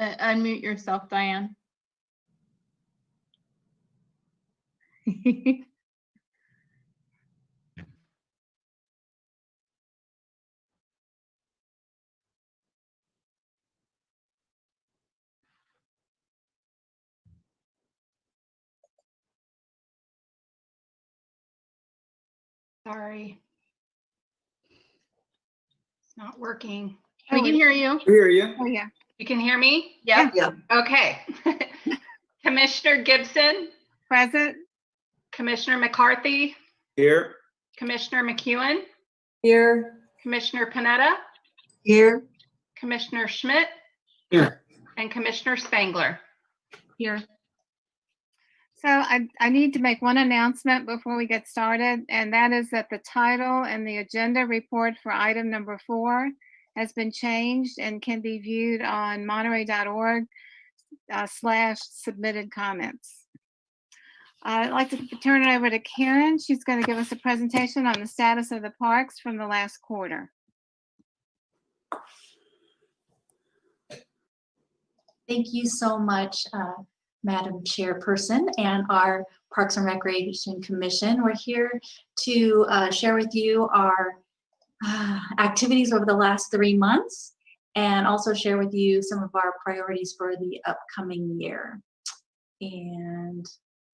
Unmute yourself, Diane. Sorry. It's not working. We can hear you. We hear you. Oh, yeah. You can hear me? Yep. Yeah. Okay. Commissioner Gibson, Present. Commissioner McCarthy, Here. Commissioner McEwen, Here. Commissioner Panetta, Here. Commissioner Schmidt, Here. and Commissioner Spangler. Here. So I need to make one announcement before we get started, and that is that the title and the agenda report for item number 4 has been changed and can be viewed on monterey.org/submitted comments. I'd like to turn it over to Karen. She's going to give us a presentation on the status of the parks from the last quarter. Thank you so much, Madam Chairperson and our Parks and Recreation Commission. We're here to share with you our activities over the last 3 months and also share with you some of our priorities for the upcoming year. And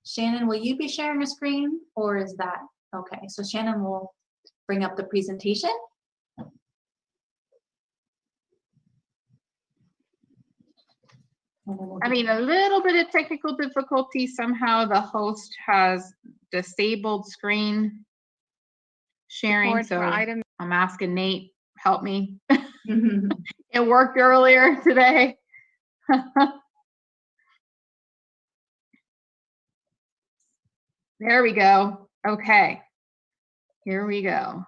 Shannon, will you be sharing a screen or is that okay? So Shannon will bring up the presentation. Having a little bit of technical difficulty. Somehow the host has disabled screen sharing. Report So for item. I'm asking Nate, help me. It worked earlier today. There we go. Okay. Here we go.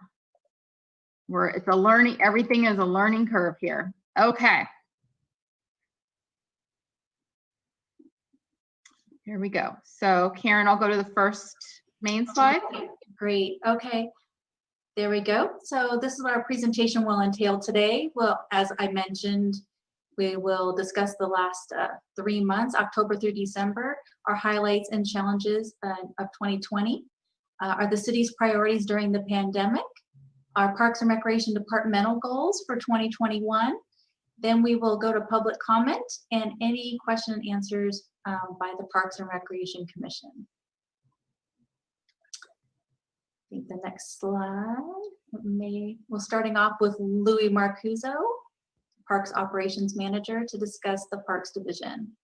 It's a learning, everything is a learning curve here. Okay. Here we go. So Karen, I'll go to the first main slide. Great. Okay. There we go. So this is what our presentation will entail today. Well, as I mentioned, we will discuss the last 3 months, October through December, our highlights and challenges of 2020, are the city's priorities during the pandemic, our Parks and Recreation departmental goals for 2021. Then we will go to public comment and any question and answers by the Parks and Recreation Commission. I think the next slide, we're starting off with Louis Marcuzzo, Parks Operations Manager, to discuss the Parks Division.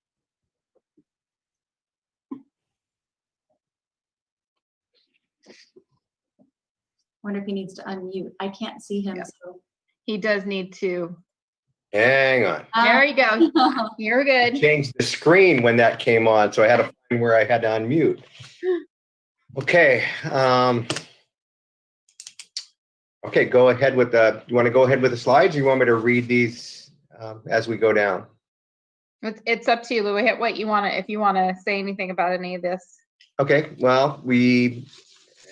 Wonder if he needs to unmute. I can't see him. Yep. So. He does need to. Hang on. There you go. You're good. Changed the screen when that came on, so I had to find where I had to unmute. Okay. Okay, go ahead with the. You want to go ahead with the slides? Or you want me to read these as we go down? It's up to you, Louis. What you want to, if you want to say anything about any of this. Okay. Well, we,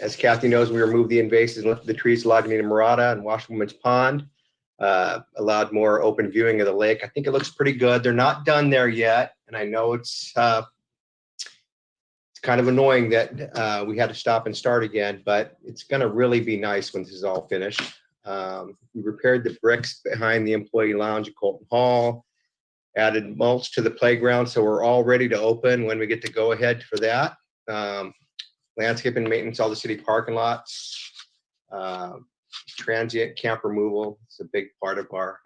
as Kathy knows, we removed the invasives and lifted the trees, Laguna Morada and Washwoman's Pond. Allowed more open viewing of the lake. I think it looks pretty good. They're not done there yet, and I know it's kind of annoying that we had to stop and start again, but it's going to really be nice when this is all finished. We repaired the bricks behind the employee lounge at Colton Hall, added mulch to the playground, so we're all ready to open when we get to go ahead for that. Landscape and maintenance, all the city parking lots. Transient camp removal is a big part of our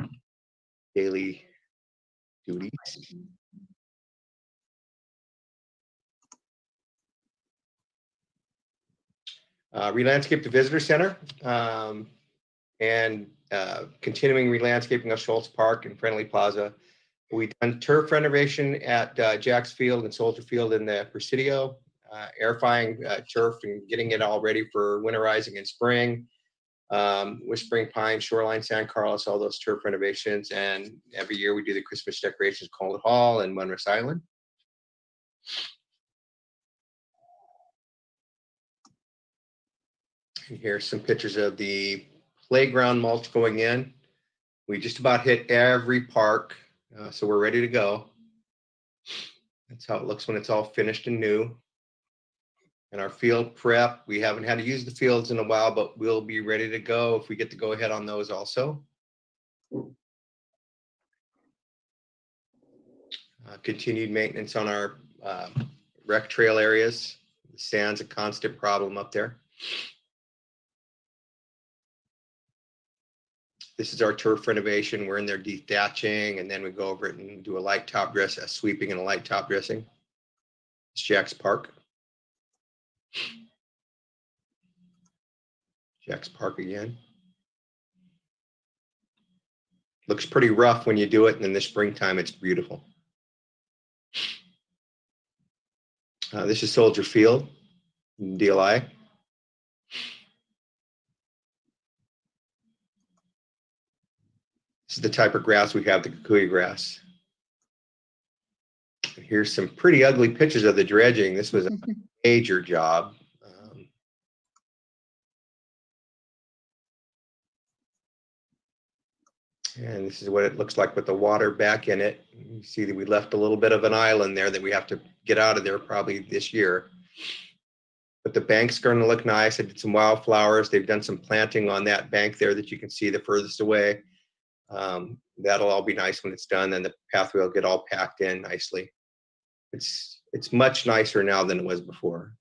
daily duties. Re-landscape the visitor center and continuing re-landscaping of Schultz Park and Friendly Plaza. We've done turf renovation at Jack's Field and Soldier Field in the Presidio, airifying turf and getting it all ready for winterizing in spring. Whispering Pine, Shoreline, San Carlos, all those turf renovations. And every year we do the Christmas decorations, Cold Hall and Munris Island. And here's some pictures of the playground mulch going in. We just about hit every park. So we're ready to go. That's how it looks when it's all finished and new. And our field prep, we haven't had to use the fields in a while, but we'll be ready to go if we get to go ahead on those also. Continued maintenance on our rec trail areas. The sand's a constant problem up there. This is our turf renovation. We're in there dethatching, and then we go over it and do a light top dress, a sweeping and a light top dressing. It's Jack's Park. Jack's Park again. Looks pretty rough when you do it, and in the springtime, it's beautiful. This is Soldier Field, DLI. This is the type of grass we have, the kikuyu grass. Here's some pretty ugly pictures of the dredging. This was a major job. And this is what it looks like with the water back in it. You see that we left a little bit of an island there that we have to get out of there probably this year. But the bank's going to look nice. I did some wildflowers. They've done some planting on that bank there that you can see the furthest away. That'll all be nice when it's done, and the pathway will get all packed in nicely. It's much nicer now than it was before.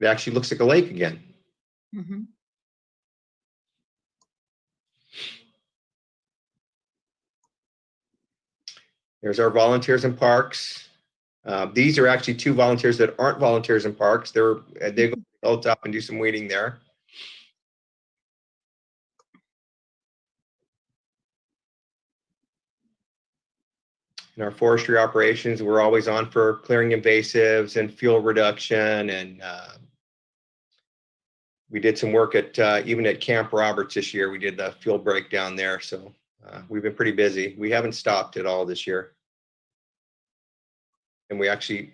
It actually looks like a lake again. Mm-hmm. There's our volunteers in parks. These are actually two volunteers that aren't volunteers in parks. They go up and do some weeding there. In our forestry operations, we're always on for clearing invasives and fuel reduction, and we did some work at even at Camp Roberts this year. We did the fuel breakdown there, so we've been pretty busy. We haven't stopped at all this year. And we actually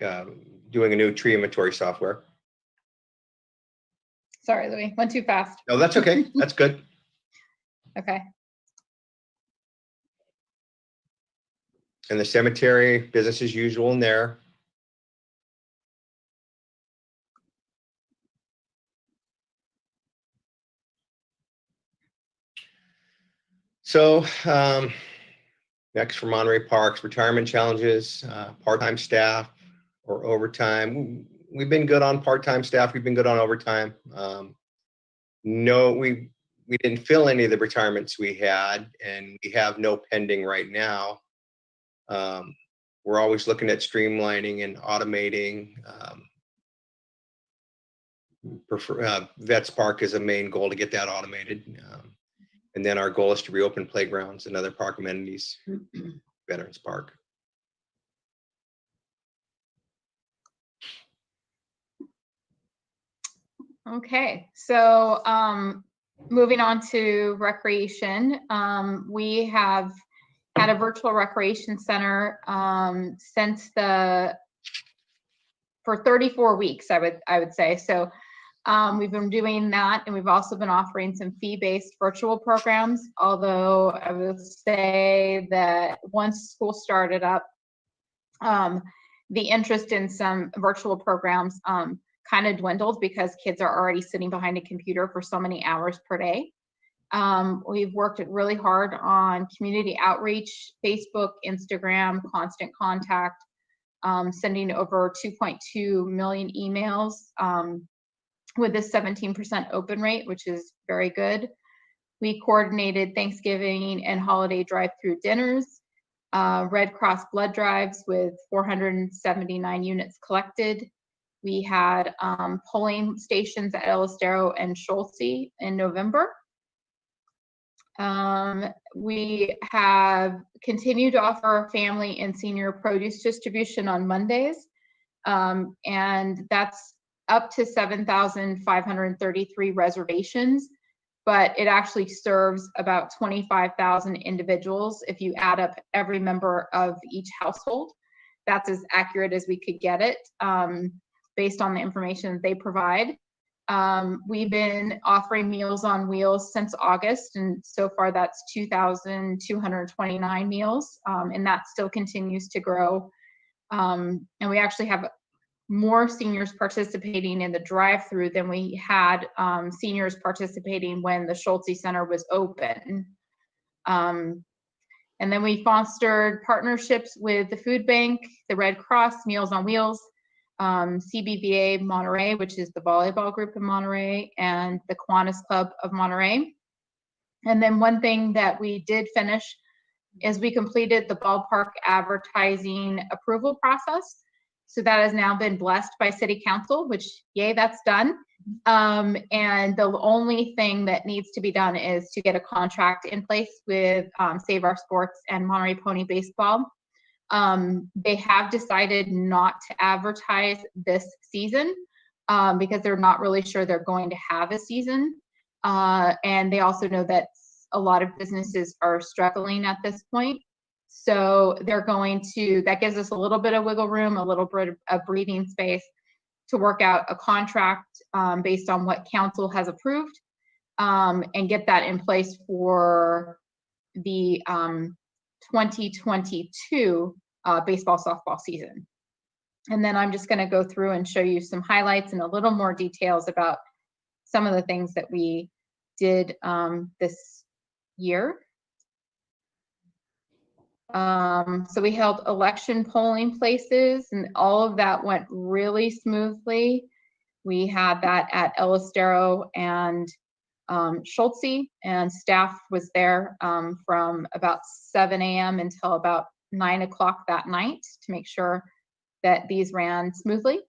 doing a new tree inventory software. Sorry, Louis, went too fast. No, that's okay. That's good. Okay. And the cemetery, business as usual in there. So next for Monterey Parks, retirement challenges, part-time staff or overtime. We've been good on part-time staff. We've been good on overtime. No, we didn't fill any of the retirements we had, and we have no pending right now. We're always looking at streamlining and automating. Vets Park is a main goal to get that automated. And then our goal is to reopen playgrounds and other park amenities, Veterans Park. Okay, so moving on to recreation, we have had a virtual recreation center for 34 weeks, I would say. So we've been doing that, and we've also been offering some fee-based virtual programs, although I will say that once school started up, the interest in some virtual programs kind of dwindled because kids are already sitting behind a computer for so many hours per day. We've worked really hard on community outreach, Facebook, Instagram, constant contact, sending over 2.2 million emails with a 17% open rate, which is very good. We coordinated Thanksgiving and holiday drive-through dinners, Red Cross blood drives with 479 units collected. We had polling stations at El Estero and Schulte in November. We have continued to offer family and senior produce distribution on Mondays, and that's up to 7,533 reservations, but it actually serves about 25,000 individuals if you add up every member of each household. That's as accurate as we could get it based on the information that they provide. We've been offering Meals on Wheels since August, and so far that's 2,229 meals, and that still continues to grow. And we actually have more seniors participating in the drive-through than we had seniors participating when the Schulte Center was open. And then we fostered partnerships with the Food Bank, the Red Cross, Meals on Wheels, CBVA Monterey, which is the volleyball group in Monterey, and the Kiwanis Club of Monterey. And then one thing that we did finish is we completed the ballpark advertising approval process. So that has now been blessed by City Council, which, yay, that's done. And the only thing that needs to be done is to get a contract in place with Save Our Sports and Monterey Pony Baseball. They have decided not to advertise this season because they're not really sure they're going to have a season. And they also know that a lot of businesses are struggling at this point. So they're going to, that gives us a little bit of wiggle room, a little bit of breathing space to work out a contract based on what council has approved and get that in place for the 2022 baseball softball season. And then I'm just going to go through and show you some highlights and a little more details about some of the things that we did this year. So we held election polling places, and all of that went really smoothly. We had that at Elistero and Schulte, and staff was there from about 7 a.m. until about 9 o'clock that night to make sure that these ran smoothly.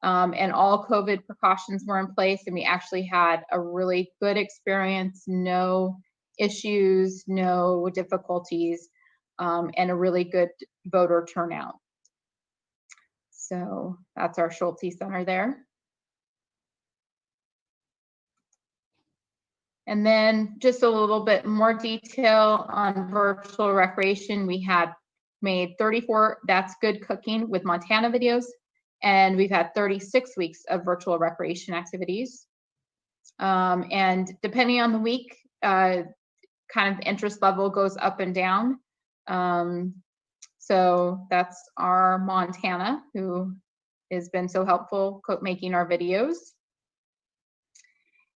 And all COVID precautions were in place, and we actually had a really good experience, no issues, no difficulties, and a really good voter turnout. So that's our Schulte Center there. And then just a little bit more detail on virtual recreation. We had made 34 That's Good Cooking with Montana videos, and we've had 36 weeks of virtual recreation activities. And depending on the week, kind of the interest level goes up and down. So that's our Montana, who has been so helpful making our videos.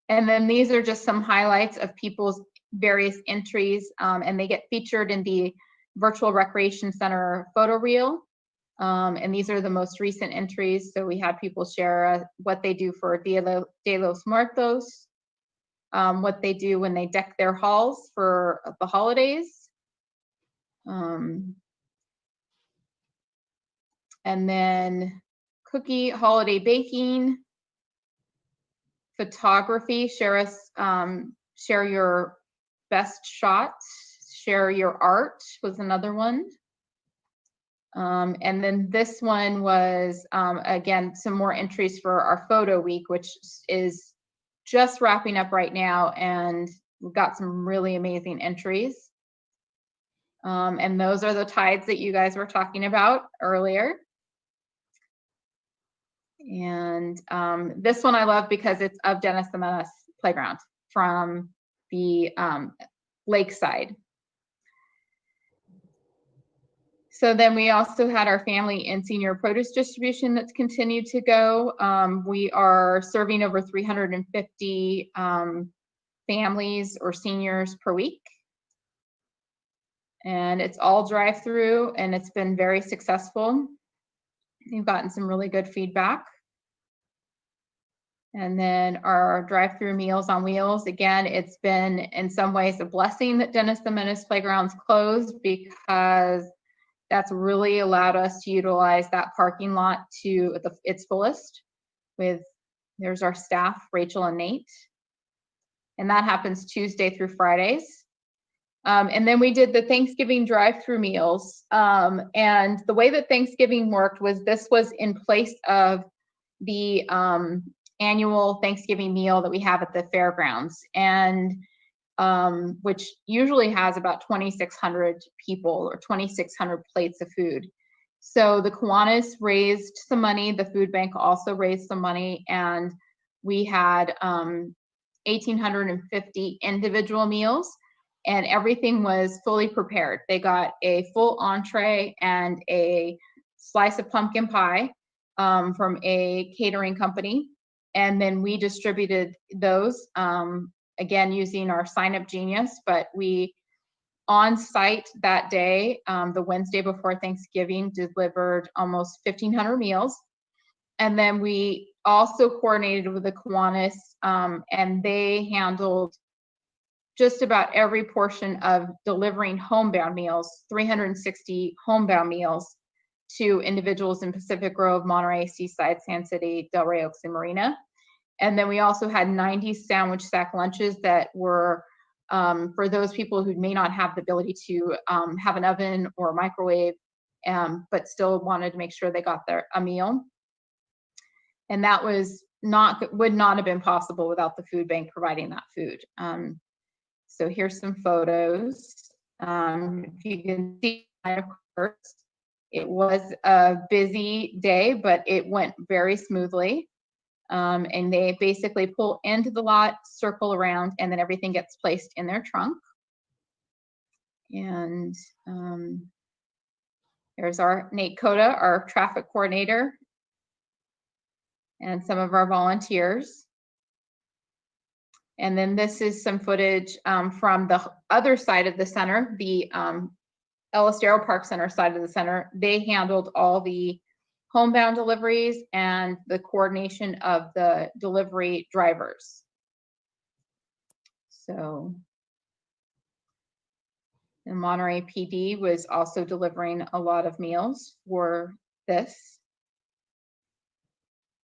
And then these are just some highlights of people's various entries, and they get featured in the Virtual Recreation Center photo reel. And these are the most recent entries. So we had people share what they do for Dia de los Muertos, what they do when they deck their halls for the holidays. And then cookie holiday baking, photography, share your best shots, share your art was another one. And then this one was, again, some more entries for our photo week, which is just wrapping up right now, and we've got some really amazing entries. And those are the tides that you guys were talking about earlier. And this one I love because it's of Dennis the Menace Playground from the lakeside. So then we also had our family and senior produce distribution that's continued to go. We are serving over 350 families or seniors per week. And it's all drive-through, and it's been very successful. We've gotten some really good feedback. And then our drive-through Meals on Wheels, again, it's been in some ways a blessing that Dennis the Menace Playground's closed, because that's really allowed us to utilize that parking lot to its fullest. There's our staff, Rachel and Nate. And that happens Tuesday through Fridays. And then we did the Thanksgiving drive-through meals. And the way that Thanksgiving worked was this was in place of the annual Thanksgiving meal that we have at the fairgrounds, and which usually has about 2,600 people or 2,600 plates of food. So the Kiwanis raised some money, the food bank also raised some money, and we had 1,850 individual meals, and everything was fully prepared. They got a full entree and a slice of pumpkin pie from a catering company. And then we distributed those, again, using our Sign Up Genius, but we on site that day, the Wednesday before Thanksgiving, delivered almost 1,500 meals. And then we also coordinated with the Kiwanis, and they handled just about every portion of delivering homebound meals, 360 homebound meals to individuals in Pacific Grove, Monterey, Seaside, Sand City, Delray Oaks, and Marina. And then we also had 90 sandwich sack lunches that were for those people who may not have the ability to have an oven or a microwave, but still wanted to make sure they got a meal. And that would not have been possible without the food bank providing that food. So here's some photos. If you can see, of course, it was a busy day, but it went very smoothly. And they basically pull into the lot, circle around, and then everything gets placed in their trunk. And there's our Nate Coda, our traffic coordinator, and some of our volunteers. And then this is some footage from the other side of the center, the Ellis Darrow Park Center side of the center. They handled all the homebound deliveries and the coordination of the delivery drivers. So the Monterey PD was also delivering a lot of meals for this.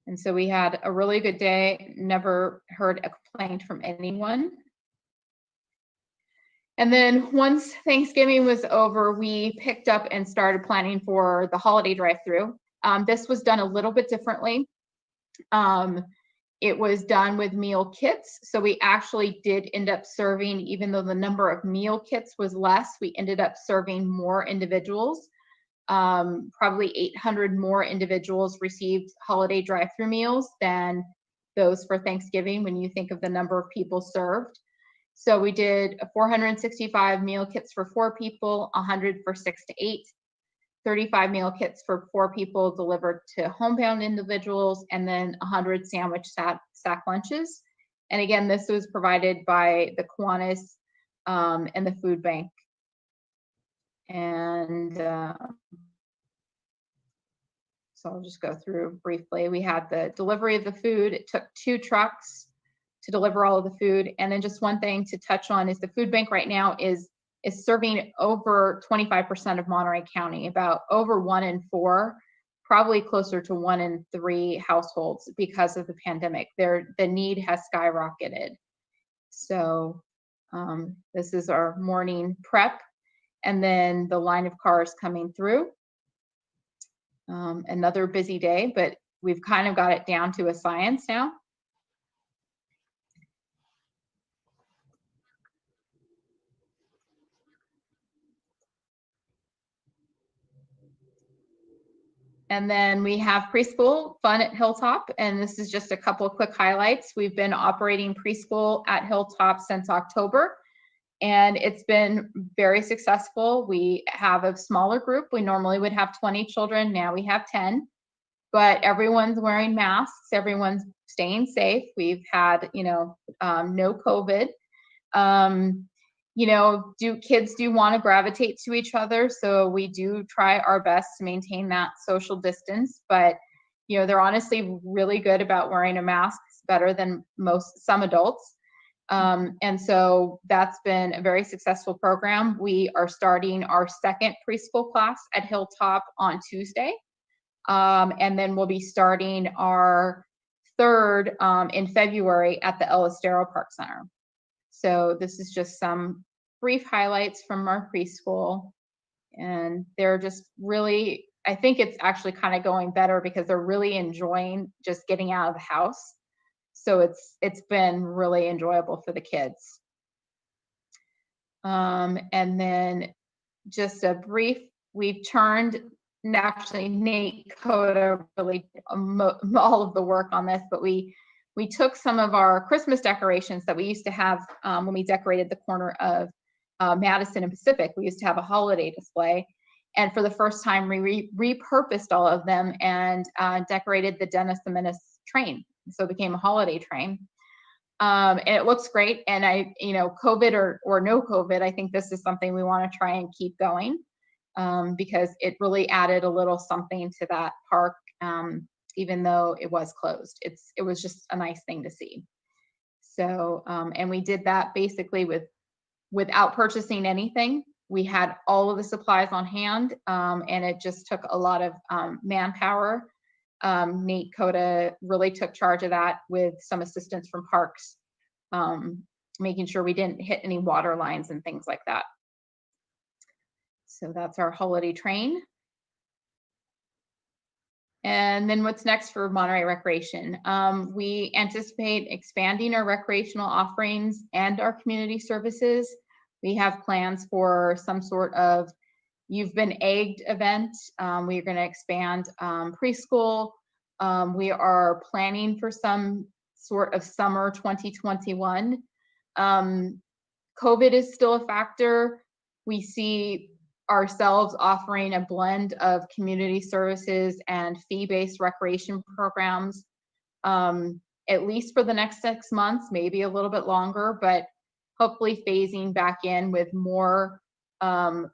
And so we had a really good day, never heard a complaint from anyone. And then once Thanksgiving was over, we picked up and started planning for the holiday drive-through. This was done a little bit differently. It was done with meal kits. So we actually did end up serving, even though the number of meal kits was less, we ended up serving more individuals. Probably 800 more individuals received holiday drive-through meals than those for Thanksgiving when you think of the number of people served. So we did 465 meal kits for 4 people, 100 for 6 to 8, 35 meal kits for 4 people delivered to homebound individuals, and then 100 sandwich sack lunches. And again, this was provided by the Kiwanis and the food bank. And so I'll just go through briefly. We had the delivery of the food. It took 2 trucks to deliver all of the food. And then just one thing to touch on is the food bank right now is serving over 25% of Monterey County, about over 1 in 4, probably closer to 1 in 3 households because of the pandemic. The need has skyrocketed. So this is our morning prep, and then the line of cars coming through. Another busy day, but we've kind of got it down to a science now. And then we have preschool fun at Hilltop, and this is just a couple of quick highlights. We've been operating preschool at Hilltop since October, and it's been very successful. We have a smaller group. We normally would have 20 children. Now we have 10, but everyone's wearing masks. Everyone's staying safe. We've had, no COVID. Kids do want to gravitate to each other, so we do try our best to maintain that social distance, but they're honestly really good about wearing a mask. It's better than some adults. And so that's been a very successful program. We are starting our 2nd preschool class at Hilltop on Tuesday. And then we'll be starting our 3rd in February at the Ellis Darrow Park Center. So this is just some brief highlights from our preschool. And they're just really, I think it's actually kind of going better because they're really enjoying just getting out of the house. So it's been really enjoyable for the kids. And then just a brief, we've turned, actually Nate Coda really all of the work on this, but we we took some of our Christmas decorations that we used to have when we decorated the corner of Madison and Pacific. We used to have a holiday display. And for the first time, we repurposed all of them and decorated the Dennis the Menace train. So it became a holiday train. And it looks great. And COVID or no COVID, I think this is something we want to try and keep going because it really added a little something to that park, even though it was closed. It was just a nice thing to see. So, and we did that basically without purchasing anything. We had all of the supplies on hand, and it just took a lot of manpower. Nate Coda really took charge of that with some assistance from Parks, making sure we didn't hit any water lines and things like that. So that's our holiday train. And then what's next for Monterey Recreation? We anticipate expanding our recreational offerings and our community services. We have plans for some sort of You've Been Egged event. We're going to expand preschool. We are planning for some sort of summer 2021. COVID is still a factor. We see ourselves offering a blend of community services and fee-based recreation programs, at least for the next 6 months, maybe a little bit longer, but hopefully phasing back in with more of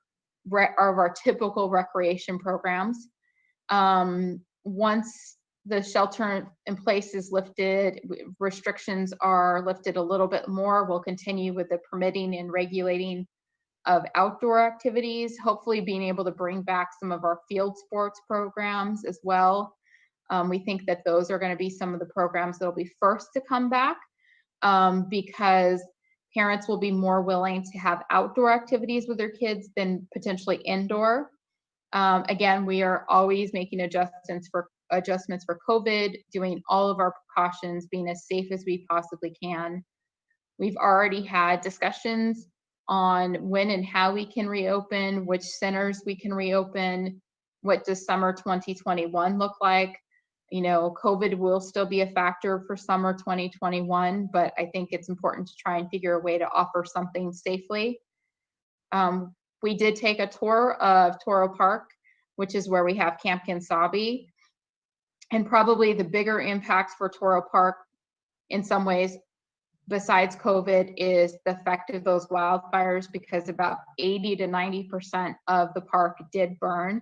our typical recreation programs. Once the shelter in place is lifted, restrictions are lifted a little bit more, we'll continue with the permitting and regulating of outdoor activities, hopefully being able to bring back some of our field sports programs as well. We think that those are going to be some of the programs that will be first to come back because parents will be more willing to have outdoor activities with their kids than potentially indoor. Again, we are always making adjustments for COVID, doing all of our precautions, being as safe as we possibly can. We've already had discussions on when and how we can reopen, which centers we can reopen, what does summer 2021 look like. COVID will still be a factor for summer 2021, but I think it's important to try and figure a way to offer something safely. We did take a tour of Toro Park, which is where we have Camp Kinsabi. And probably the bigger impact for Toro Park in some ways, besides COVID, is the effect of those wildfires, because about 80 to 90% of the park did burn.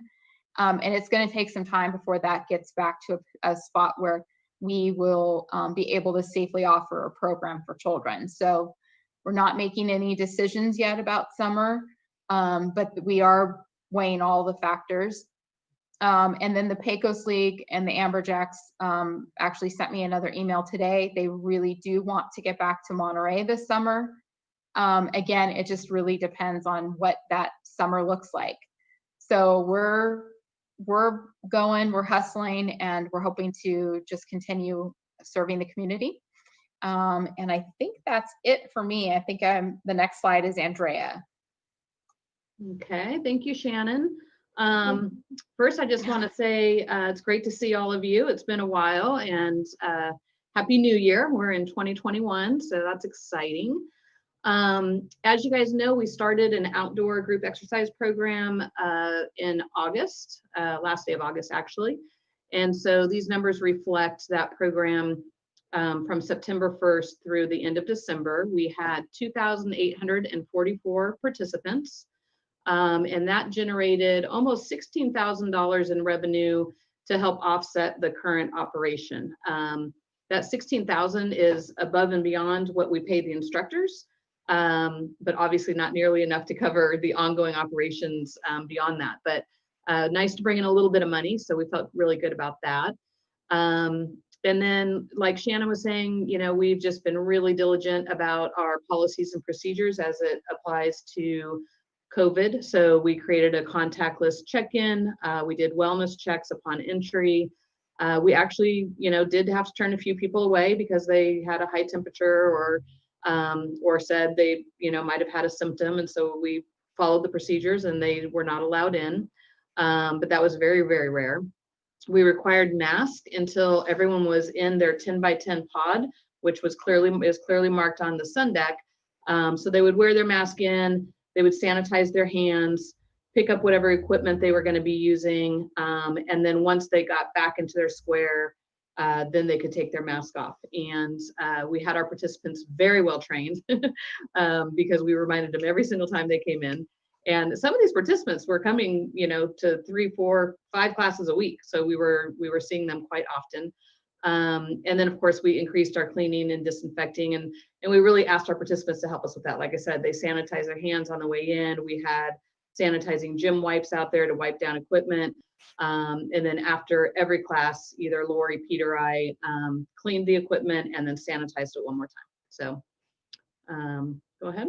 And it's going to take some time before that gets back to a spot where we will be able to safely offer a program for children. So we're not making any decisions yet about summer, but we are weighing all the factors. And then the Pecos League and the Amberjacks actually sent me another email today. They really do want to get back to Monterey this summer. Again, it just really depends on what that summer looks like. So we're hustling, and we're hoping to just continue serving the community. And I think that's it for me. I think the next slide is Andrea. Okay, thank you, Shannon. First, I just want to say it's great to see all of you. It's been a while, and Happy New Year. We're in 2021, so that's exciting. As you guys know, we started an outdoor group exercise program in August, last day of August, actually. And so these numbers reflect that program from September 1st through the end of December. We had 2,844 participants. And that generated almost $16,000 in revenue to help offset the current operation. That $16,000 is above and beyond what we pay the instructors, but obviously not nearly enough to cover the ongoing operations beyond that. But nice to bring in a little bit of money, so we felt really good about that. And then, like Shannon was saying, we've just been really diligent about our policies and procedures as it applies to COVID. So we created a contactless check-in. We did wellness checks upon entry. We actually, did have to turn a few people away because they had a high temperature or said they, might have had a symptom. And so we followed the procedures and they were not allowed in. But that was very, very rare. We required masks until everyone was in their 10 by 10 pod, which was clearly marked on the sun deck. So they would wear their mask in, they would sanitize their hands, pick up whatever equipment they were going to be using, and then once they got back into their square, then they could take their mask off. And we had our participants very well trained because we reminded them every single time they came in. And some of these participants were coming, you know, to 3, 4, 5 classes a week. So we were seeing them quite often. And then of course we increased our cleaning and disinfecting, and we really asked our participants to help us with that. Like I said, they sanitized their hands on the way in. We had sanitizing gym wipes out there to wipe down equipment. And then after every class, either Lori, Pete, or I cleaned the equipment and then sanitized it one more time. So go ahead.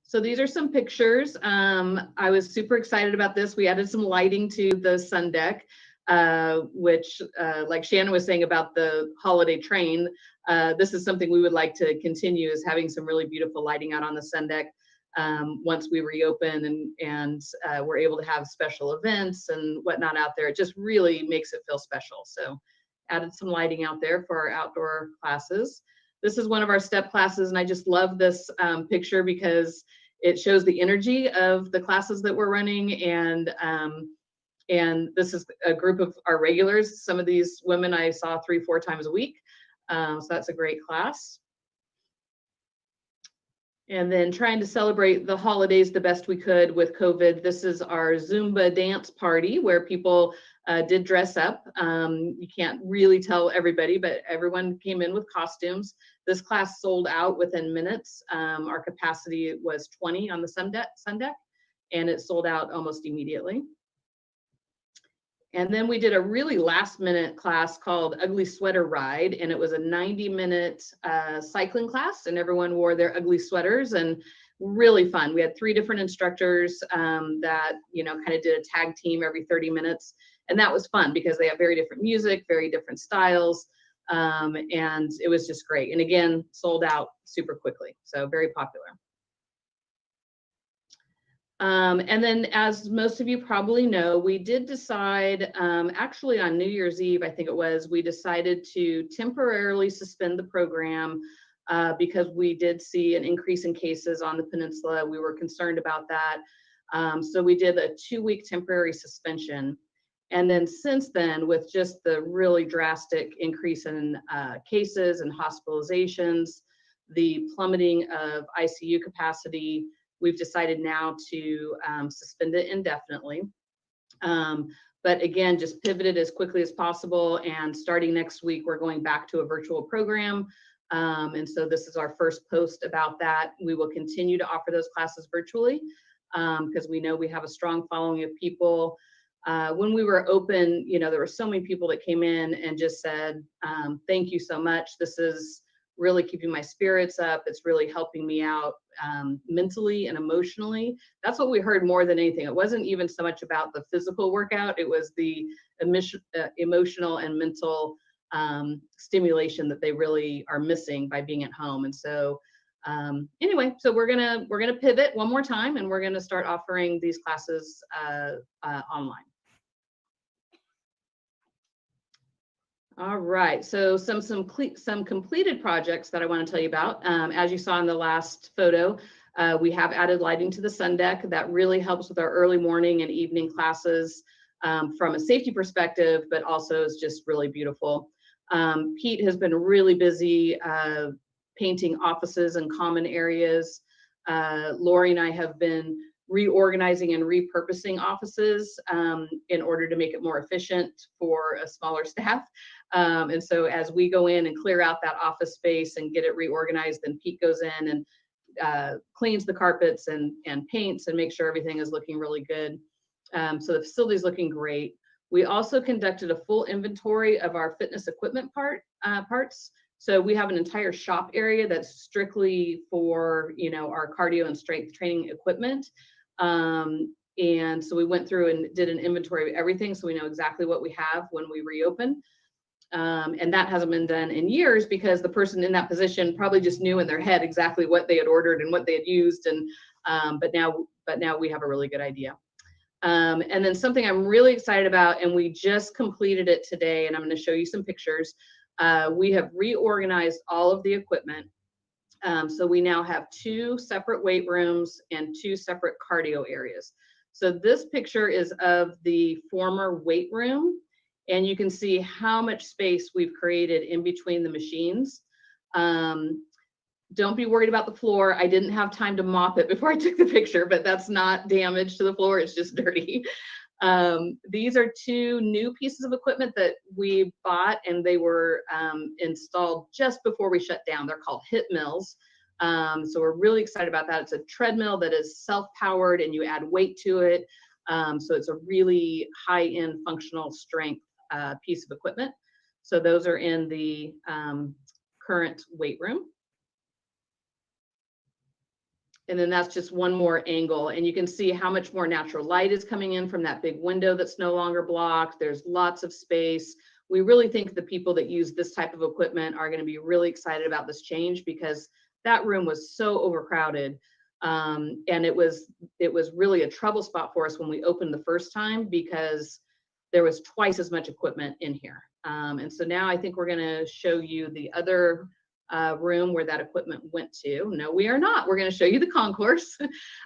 So these are some pictures. I was super excited about this. We added some lighting to the sun deck, which like Shannon was saying about the holiday train, this is something we would like to continue, is having some really beautiful lighting out on the sun deck once we reopen and we're able to have special events and whatnot out there. It just really makes it feel special. So added some lighting out there for our outdoor classes. This is one of our step classes, and I just love this picture because it shows the energy of the classes that we're running. And this is a group of our regulars. Some of these women I saw 3, 4 times a week. So that's a great class. And then trying to celebrate the holidays the best we could with COVID. This is our Zumba dance party where people did dress up. You can't really tell everybody, but everyone came in with costumes. This class sold out within minutes. Our capacity was 20 on the sun deck, and it sold out almost immediately. And then we did a really last minute class called Ugly Sweater Ride, and it was a 90-minute cycling class, and everyone wore their ugly sweaters, and really fun. We had 3 different instructors that, you know, kind of did a tag team every 30 minutes. And that was fun because they have very different music, very different styles. And it was just great. And again, sold out super quickly. So very popular. And then, as most of you probably know, we did decide, actually on New Year's Eve, I think it was, we decided to temporarily suspend the program because we did see an increase in cases on the peninsula. We were concerned about that. So we did a 2-week temporary suspension. And then since then, with just the really drastic increase in cases and hospitalizations, the plummeting of ICU capacity, we've decided now to suspend it indefinitely. But again, just pivoted as quickly as possible. And starting next week, we're going back to a virtual program. And so this is our first post about that. We will continue to offer those classes virtually because we know we have a strong following of people. When we were open, you know, there were so many people that came in and just said, thank you so much. This is really keeping my spirits up. It's really helping me out mentally and emotionally. That's what we heard more than anything. It wasn't even so much about the physical workout. It was the emotional and mental stimulation that they really are missing by being at home. And so anyway, so we're gonna pivot one more time, and we're gonna start offering these classes online. All right, so some completed projects that I want to tell you about. As you saw in the last photo, we have added lighting to the sun deck. That really helps with our early morning and evening classes from a safety perspective, but also is just really beautiful. Pete has been really busy painting offices and common areas. Lori and I have been reorganizing and repurposing offices in order to make it more efficient for a smaller staff. And so as we go in and clear out that office space and get it reorganized, then Pete goes in and cleans the carpets and paints and makes sure everything is looking really good. So the facility is looking great. We also conducted a full inventory of our fitness equipment parts. So we have an entire shop area that's strictly for, you know, our cardio and strength training equipment. And so we went through and did an inventory of everything, so we know exactly what we have when we reopen. And that hasn't been done in years because the person in that position probably just knew in their head exactly what they had ordered and what they had used. And but now we have a really good idea. And then something I'm really excited about, and we just completed it today, and I'm going to show you some pictures. We have reorganized all of the equipment. So we now have 2 separate weight rooms and 2 separate cardio areas. So this picture is of the former weight room, and you can see how much space we've created in between the machines. Don't be worried about the floor. I didn't have time to mop it before I took the picture, but that's not damage to the floor. It's just dirty. These are 2 new pieces of equipment that we bought, and they were installed just before we shut down. They're called hip mills. So we're really excited about that. It's a treadmill that is self-powered, and you add weight to it. So it's a really high-end functional strength piece of equipment. So those are in the current weight room. And then that's just one more angle, and you can see how much more natural light is coming in from that big window that's no longer blocked. There's lots of space. We really think the people that use this type of equipment are going to be really excited about this change, because that room was so overcrowded. And it was really a trouble spot for us when we opened the first time, because there was twice as much equipment in here. And so now I think we're going to show you the other room where that equipment went to. No, we are not. We're going to show you the concourse.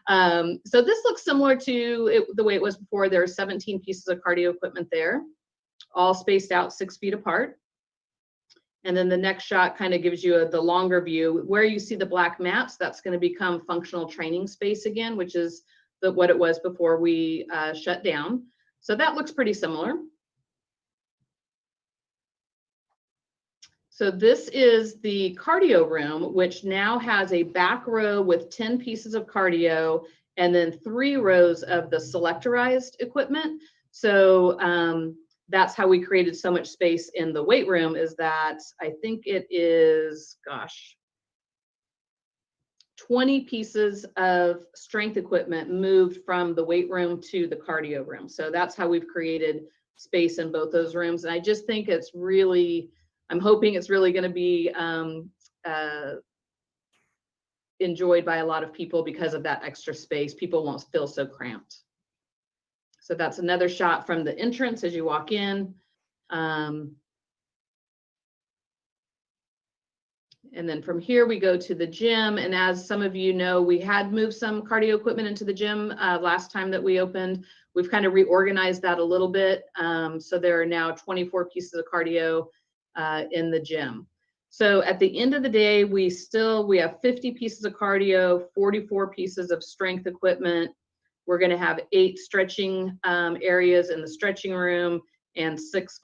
So this looks similar to the way it was before. There are 17 pieces of cardio equipment there, all spaced out 6 feet apart. And then the next shot kind of gives you the longer view. Where you see the black mats, that's going to become functional training space again, which is what it was before we shut down. So that looks pretty similar. So this is the cardio room, which now has a back row with 10 pieces of cardio, and then 3 rows of the selectorized equipment. So that's how we created so much space in the weight room, is that I think it is, 20 pieces of strength equipment moved from the weight room to the cardio room. So that's how we've created space in both those rooms. And I just think it's really, I'm hoping it's really going to be enjoyed by a lot of people because of that extra space. People won't feel so cramped. So that's another shot from the entrance as you walk in. And then from here we go to the gym. And as some of you know, we had moved some cardio equipment into the gym last time that we opened. We've kind of reorganized that a little bit. So there are now 24 pieces of cardio in the gym. So at the end of the day, we have 50 pieces of cardio, 44 pieces of strength equipment. We're going to have 8 stretching areas in the stretching room and 6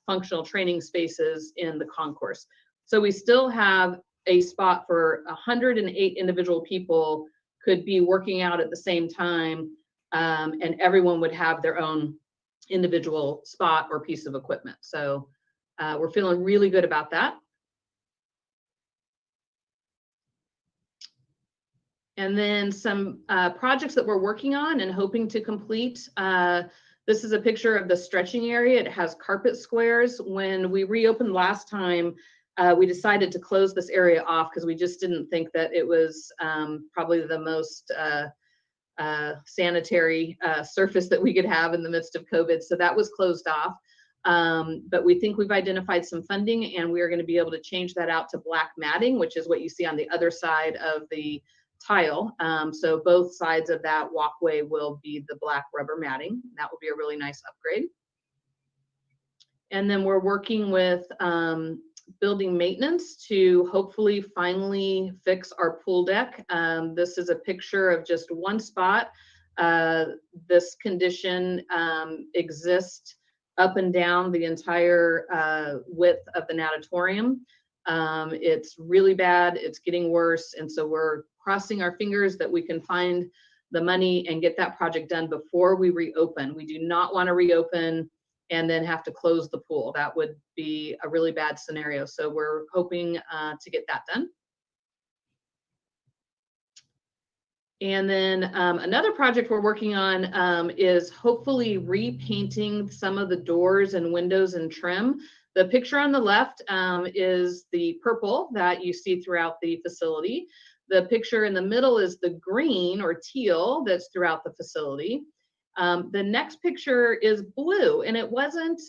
functional training spaces in the concourse. So we still have a spot for 108 individual people could be working out at the same time, and everyone would have their own individual spot or piece of equipment. So we're feeling really good about that. And then some projects that we're working on and hoping to complete. This is a picture of the stretching area. It has carpet squares. When we reopened last time, we decided to close this area off because we just didn't think that it was probably the most sanitary surface that we could have in the midst of COVID. So that was closed off. But we think we've identified some funding, and we are going to be able to change that out to black matting, which is what you see on the other side of the tile. So both sides of that walkway will be the black rubber matting. That will be a really nice upgrade. And then we're working with building maintenance to hopefully finally fix our pool deck. This is a picture of just one spot. This condition exists up and down the entire width of the natatorium. It's really bad, it's getting worse, and so we're crossing our fingers that we can find the money and get that project done before we reopen. We do not want to reopen and then have to close the pool. That would be a really bad scenario. So we're hoping to get that done. And then another project we're working on is hopefully repainting some of the doors and windows and trim. The picture on the left is the purple that you see throughout the facility. The picture in the middle is the green or teal that's throughout the facility. The next picture is blue, and it wasn't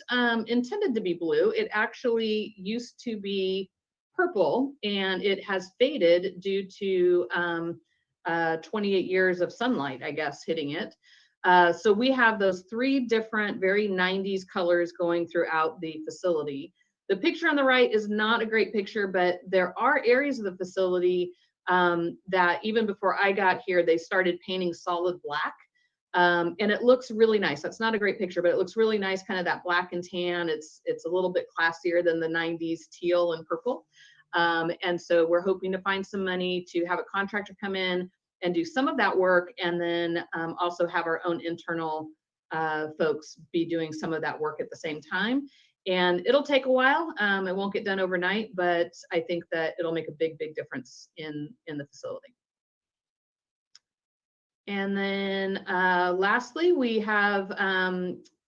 intended to be blue. It actually used to be purple, and it has faded due to 28 years of sunlight, I guess, hitting it. So we have those 3 different, very 90s colors going throughout the facility. The picture on the right is not a great picture, but there are areas of the facility that even before I got here, they started painting solid black. And it looks really nice. That's not a great picture, but it looks really nice, kind of that black and tan. It's a little bit classier than the 90s teal and purple. And so we're hoping to find some money to have a contractor come in and do some of that work, and then also have our own internal folks be doing some of that work at the same time. And it'll take a while. It won't get done overnight, but I think that it'll make a big, big difference in the facility. And then lastly, we have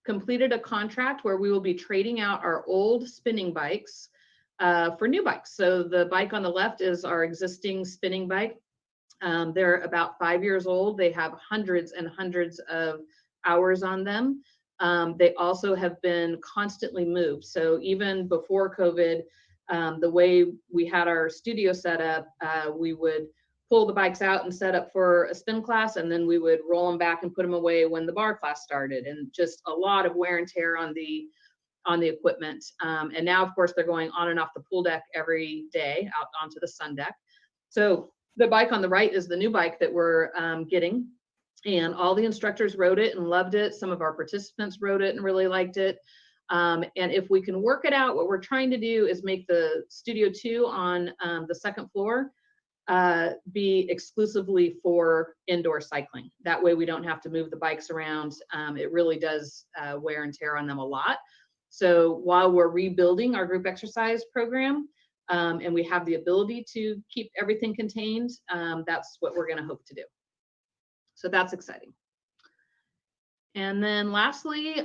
completed a contract where we will be trading out our old spinning bikes for new bikes. So the bike on the left is our existing spinning bike. They're about 5 years old. They have hundreds and hundreds of hours on them. They also have been constantly moved. So even before COVID, the way we had our studio set up, we would pull the bikes out and set up for a spin class, and then we would roll them back and put them away when the bar class started, and just a lot of wear and tear on the equipment. And now, of course, they're going on and off the pool deck every day out onto the sun deck. So the bike on the right is the new bike that we're getting. And all the instructors rode it and loved it. Some of our participants rode it and really liked it. And if we can work it out, what we're trying to do is make the Studio 2 on the second floor be exclusively for indoor cycling. That way we don't have to move the bikes around. It really does wear and tear on them a lot. So while we're rebuilding our group exercise program, and we have the ability to keep everything contained, that's what we're going to hope to do. So that's exciting. And then lastly,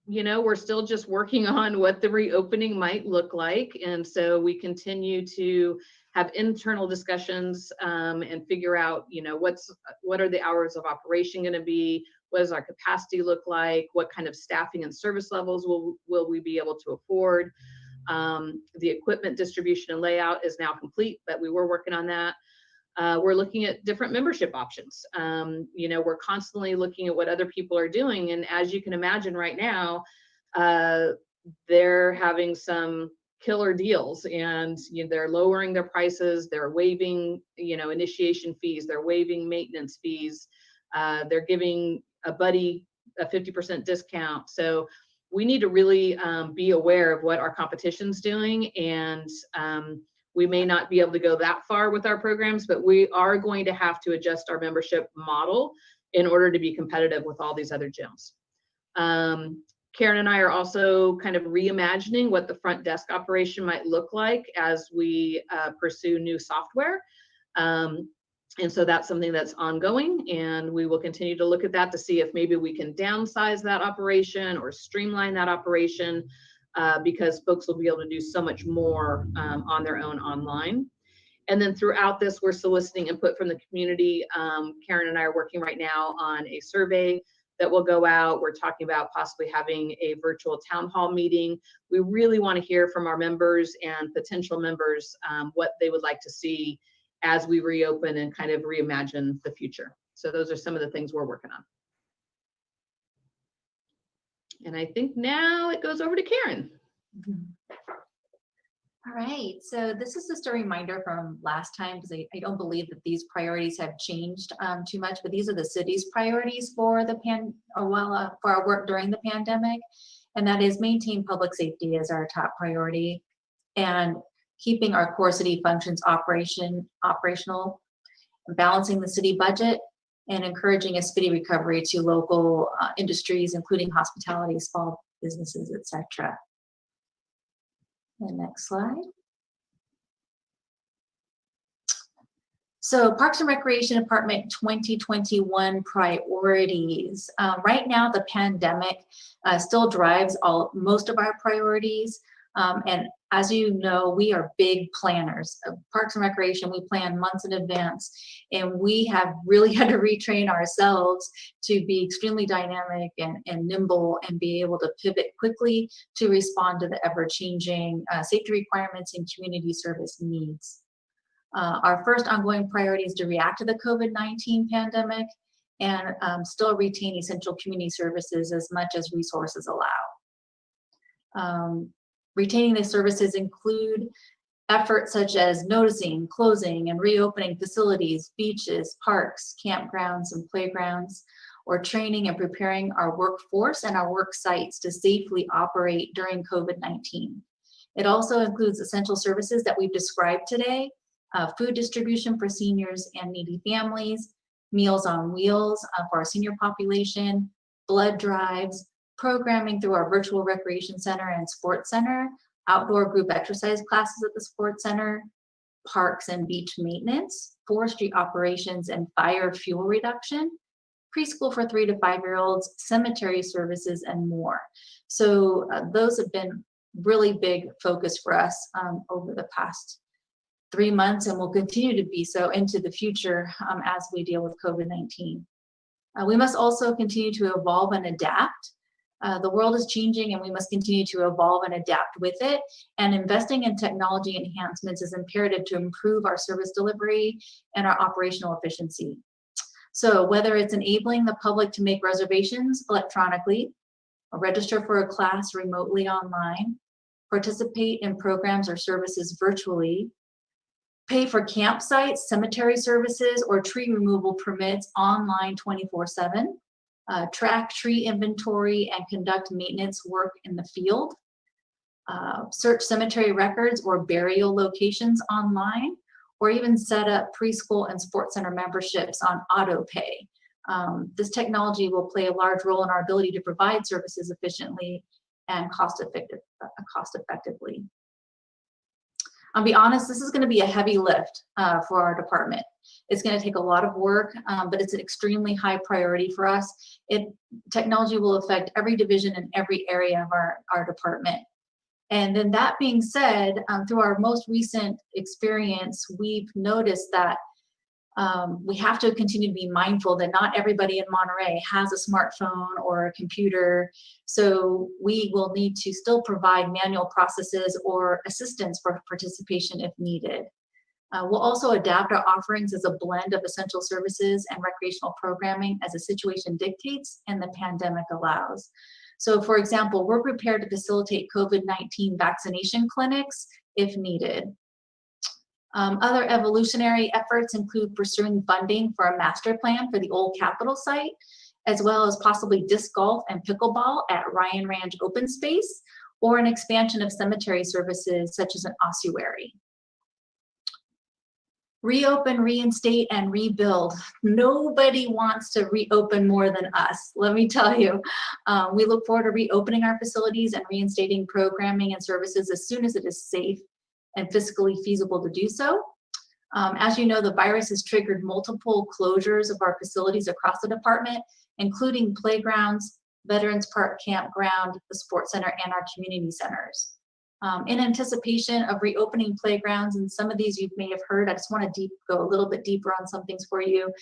you know, we're still just working on what the reopening might look like. And so we continue to have internal discussions and figure out, you know, what are the hours of operation going to be? What does our capacity look like? What kind of staffing and service levels will we be able to afford? The equipment distribution and layout is now complete, but we were working on that. We're looking at different membership options. You know, we're constantly looking at what other people are doing. And as you can imagine right now, they're having some killer deals, and you know, they're lowering their prices. They're waiving, you know, initiation fees. They're waiving maintenance fees. They're giving a buddy a 50% discount. So we need to really be aware of what our competition's doing. And we may not be able to go that far with our programs, but we are going to have to adjust our membership model in order to be competitive with all these other gyms. Karen and I are also kind of reimagining what the front desk operation might look like as we pursue new software. And so that's something that's ongoing, and we will continue to look at that to see if maybe we can downsize that operation or streamline that operation, because folks will be able to do so much more on their own online. And then throughout this, we're soliciting input from the community. Karen and I are working right now on a survey that will go out. We're talking about possibly having a virtual town hall meeting. We really want to hear from our members and potential members what they would like to see as we reopen and kind of reimagine the future. So those are some of the things we're working on. And I think now it goes over to Karen. All right, so this is just a reminder from last time, because I don't believe that these priorities have changed too much, but these are the city's priorities for the for our work during the pandemic, and that is maintain public safety as our top priority, and keeping our core city functions operational, balancing the city budget, and encouraging a speedy recovery to local industries, including hospitality, small businesses, etc. The next slide. So Parks and Recreation Department 2021 priorities. Right now, the pandemic still drives most of our priorities. And as you know, we are big planners. Parks and Recreation, we plan months in advance, and we have really had to retrain ourselves to be extremely dynamic and nimble and be able to pivot quickly to respond to the ever-changing safety requirements and community service needs. Our first ongoing priority is to react to the COVID-19 pandemic and still retain essential community services as much as resources allow. Retaining the services include efforts such as noticing, closing, and reopening facilities, beaches, parks, campgrounds, and playgrounds, or training and preparing our workforce and our work sites to safely operate during COVID-19. It also includes essential services that we've described today, food distribution for seniors and needy families, Meals on Wheels for our senior population, blood drives, programming through our virtual recreation center and sports center, outdoor group exercise classes at the sports center, parks and beach maintenance, forestry operations and fire fuel reduction, preschool for 3 to 5-year-olds, cemetery services, and more. So those have been really big focus for us over the past 3 months, and will continue to be so into the future as we deal with COVID-19. We must also continue to evolve and adapt. The world is changing, and we must continue to evolve and adapt with it. And investing in technology enhancements is imperative to improve our service delivery and our operational efficiency. So whether it's enabling the public to make reservations electronically, or register for a class remotely online, participate in programs or services virtually, pay for campsites, cemetery services, or tree removal permits online 24/7, track tree inventory and conduct maintenance work in the field, search cemetery records or burial locations online, or even set up preschool and sports center memberships on auto pay. This technology will play a large role in our ability to provide services efficiently and cost effectively. I'll be honest, this is going to be a heavy lift for our department. It's going to take a lot of work, but it's an extremely high priority for us. Technology will affect every division and every area of our department. And then that being said, through our most recent experience, we've noticed that we have to continue to be mindful that not everybody in Monterey has a smartphone or a computer. So we will need to still provide manual processes or assistance for participation if needed. We'll also adapt our offerings as a blend of essential services and recreational programming as the situation dictates and the pandemic allows. So for example, we're prepared to facilitate COVID-19 vaccination clinics if needed. Other evolutionary efforts include pursuing funding for a master plan for the old Capitol site, as well as possibly disc golf and pickleball at Ryan Ranch Open Space, or an expansion of cemetery services such as an ossuary. Reopen, reinstate, and rebuild. Nobody wants to reopen more than us, let me tell you. We look forward to reopening our facilities and reinstating programming and services as soon as it is safe and fiscally feasible to do so. As you know, the virus has triggered multiple closures of our facilities across the department, including playgrounds, Veterans Park Campground, the Sports Center, and our community centers. In anticipation of reopening playgrounds, and some of these you may have heard, I just want to go a little bit deeper on some things for you.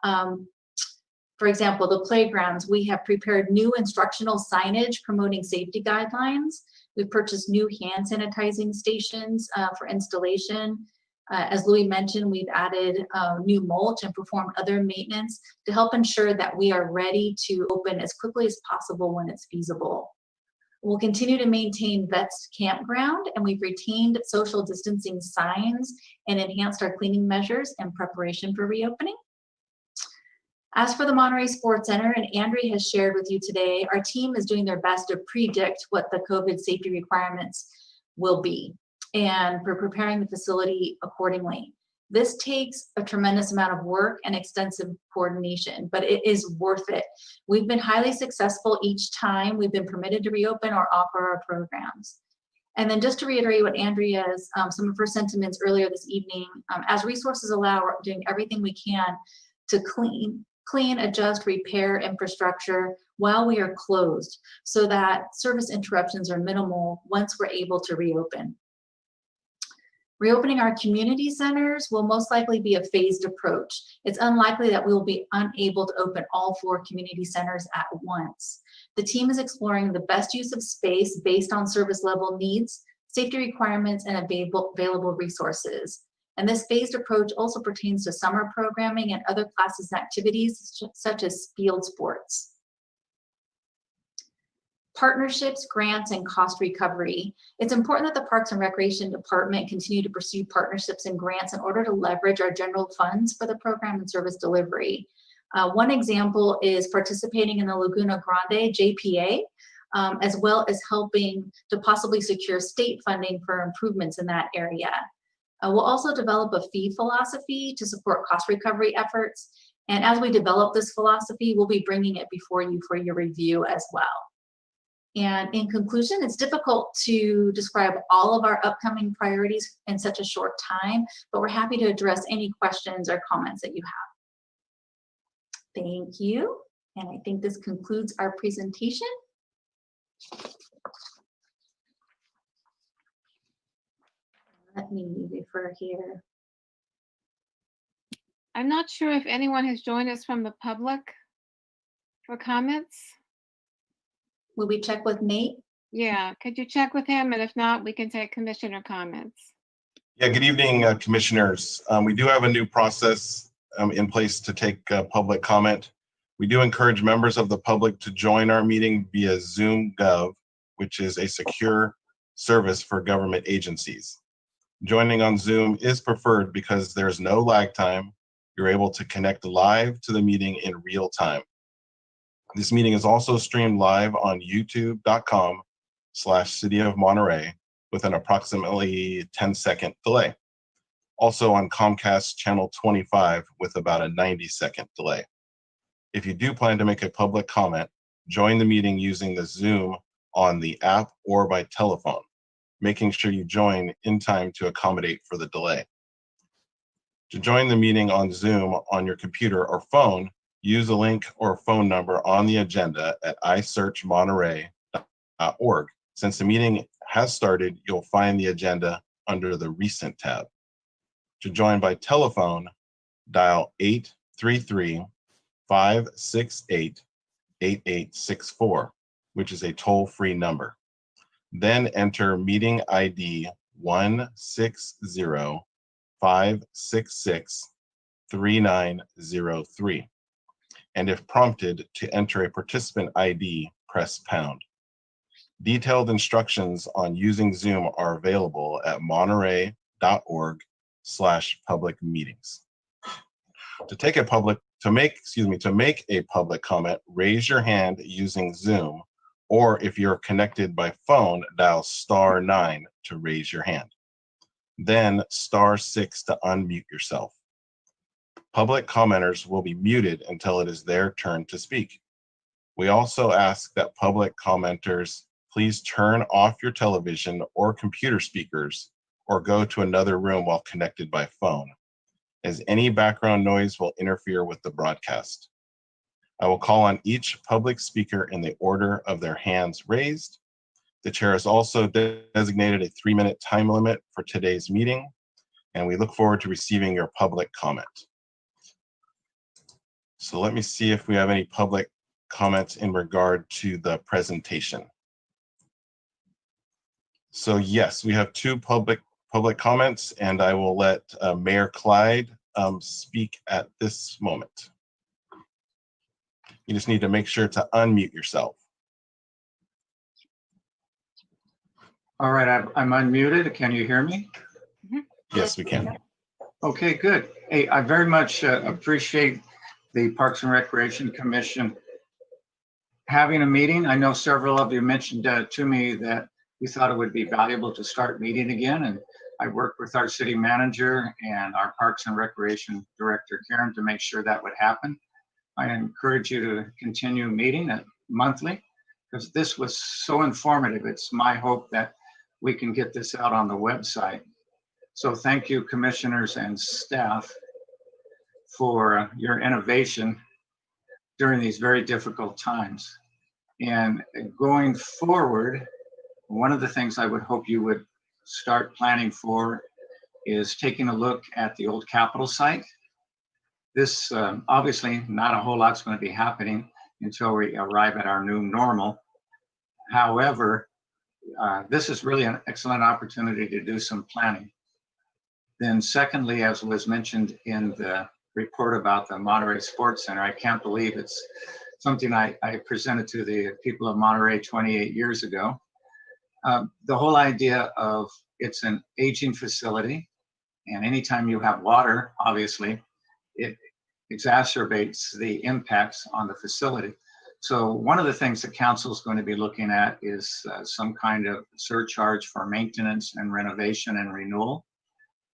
For example, the playgrounds, we have prepared new instructional signage promoting safety guidelines. We've purchased new hand sanitizing stations for installation. As Louis mentioned, we've added new mulch and performed other maintenance to help ensure that we are ready to open as quickly as possible when it's feasible. We'll continue to maintain Vets Campground, and we've retained social distancing signs and enhanced our cleaning measures in preparation for reopening. As for the Monterey Sports Center, and Andrea has shared with you today, our team is doing their best to predict what the COVID safety requirements will be, and we're preparing the facility accordingly. This takes a tremendous amount of work and extensive coordination, but it is worth it. We've been highly successful each time we've been permitted to reopen or offer our programs. And then just to reiterate what Andrea's, some of her sentiments earlier this evening, as resources allow, we're doing everything we can to clean, adjust, repair infrastructure while we are closed so that service interruptions are minimal once we're able to reopen. Reopening our community centers will most likely be a phased approach. It's unlikely that we will be unable to open all 4 community centers at once. The team is exploring the best use of space based on service level needs, safety requirements, and available resources. And this phased approach also pertains to summer programming and other classes and activities such as field sports. Partnerships, grants, and cost recovery. It's important that the Parks and Recreation Department continue to pursue partnerships and grants in order to leverage our general funds for the program and service delivery. One example is participating in the Laguna Grande JPA, as well as helping to possibly secure state funding for improvements in that area. We'll also develop a fee philosophy to support cost recovery efforts. And as we develop this philosophy, we'll be bringing it before you for your review as well. And in conclusion, it's difficult to describe all of our upcoming priorities in such a short time, but we're happy to address any questions or comments that you have. Thank you. And I think this concludes our presentation. Let me refer here. I'm not sure if anyone has joined us from the public for comments. Will we check with Nate? Yeah, could you check with him? And if not, we can take commissioner comments. Yeah, good evening, commissioners. We do have a new process in place to take public comment. We do encourage members of the public to join our meeting via Zoom Gov, which is a secure service for government agencies. Joining on Zoom is preferred because there's no lag time. You're able to connect live to the meeting in real time. This meeting is also streamed live on youtube.com/City of Monterey with an approximately 10-second delay. Also on Comcast channel 25 with about a 90-second delay. If you do plan to make a public comment, join the meeting using the Zoom on the app or by telephone, making sure you join in time to accommodate for the delay. To join the meeting on Zoom on your computer or phone, use a link or phone number on the agenda at isearchmonterey.org. Since the meeting has started, you'll find the agenda under the Recent tab. To join by telephone, dial 833-568-8864, which is a toll-free number. Then enter meeting ID 160-566-3903. And if prompted to enter a participant ID, press pound. Detailed instructions on using Zoom are available at monterey.org/public meetings. To make a public comment, raise your hand using Zoom, or if you're connected by phone, dial *9 to raise your hand. Then *6 to unmute yourself. Public commenters will be muted until it is their turn to speak. We also ask that public commenters please turn off your television or computer speakers or go to another room while connected by phone, as any background noise will interfere with the broadcast. I will call on each public speaker in the order of their hands raised. The chair has also designated a 3-minute time limit for today's meeting, and we look forward to receiving your public comment. So let me see if we have any public comments in regard to the presentation. So yes, we have 2 public comments, and I will let Mayor Clyde speak at this moment. You just need to make sure to unmute yourself. All right, I'm unmuted. Can you hear me? Yes, we can. Okay, good. Hey, I very much appreciate the Parks and Recreation Commission having a meeting. I know several of you mentioned to me that you thought it would be valuable to start meeting again, and I worked with our city manager and our Parks and Recreation Director, Karen, to make sure that would happen. I encourage you to continue meeting monthly because this was so informative. It's my hope that we can get this out on the website. So thank you, commissioners and staff, for your innovation during these very difficult times. And going forward, one of the things I would hope you would start planning for is taking a look at the old Capitol site. This, obviously, not a whole lot's going to be happening until we arrive at our new normal. However, this is really an excellent opportunity to do some planning. Then secondly, as was mentioned in the report about the Monterey Sports Center, I can't believe it's something I presented to the people of Monterey 28 years ago. The whole idea of it's an aging facility, and anytime you have water, obviously, it exacerbates the impacts on the facility. So one of the things the council is going to be looking at is some kind of surcharge for maintenance and renovation and renewal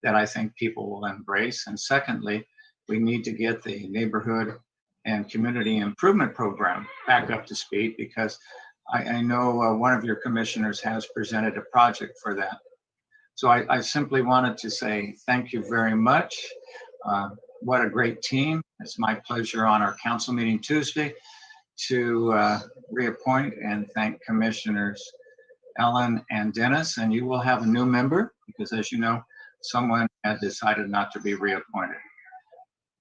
that I think people will embrace. And secondly, we need to get the neighborhood and community improvement program back up to speed, because I know one of your commissioners has presented a project for that. So I simply wanted to say thank you very much. What a great team. It's my pleasure on our council meeting Tuesday to reappoint and thank Commissioners Ellen and Dennis. And you will have a new member because, as you know, someone had decided not to be reappointed.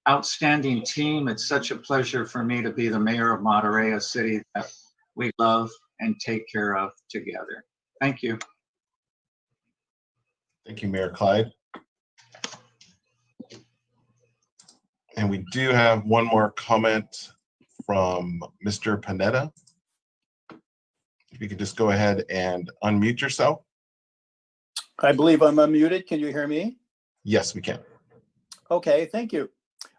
Outstanding team. It's such a pleasure for me to be the mayor of Monterey, a city that we love and take care of together. Thank you. Thank you, Mayor Clyde. And we do have one more comment from Mr. Panetta. If you could just go ahead and unmute yourself. I believe I'm unmuted. Can you hear me? Yes, we can. Okay, thank you.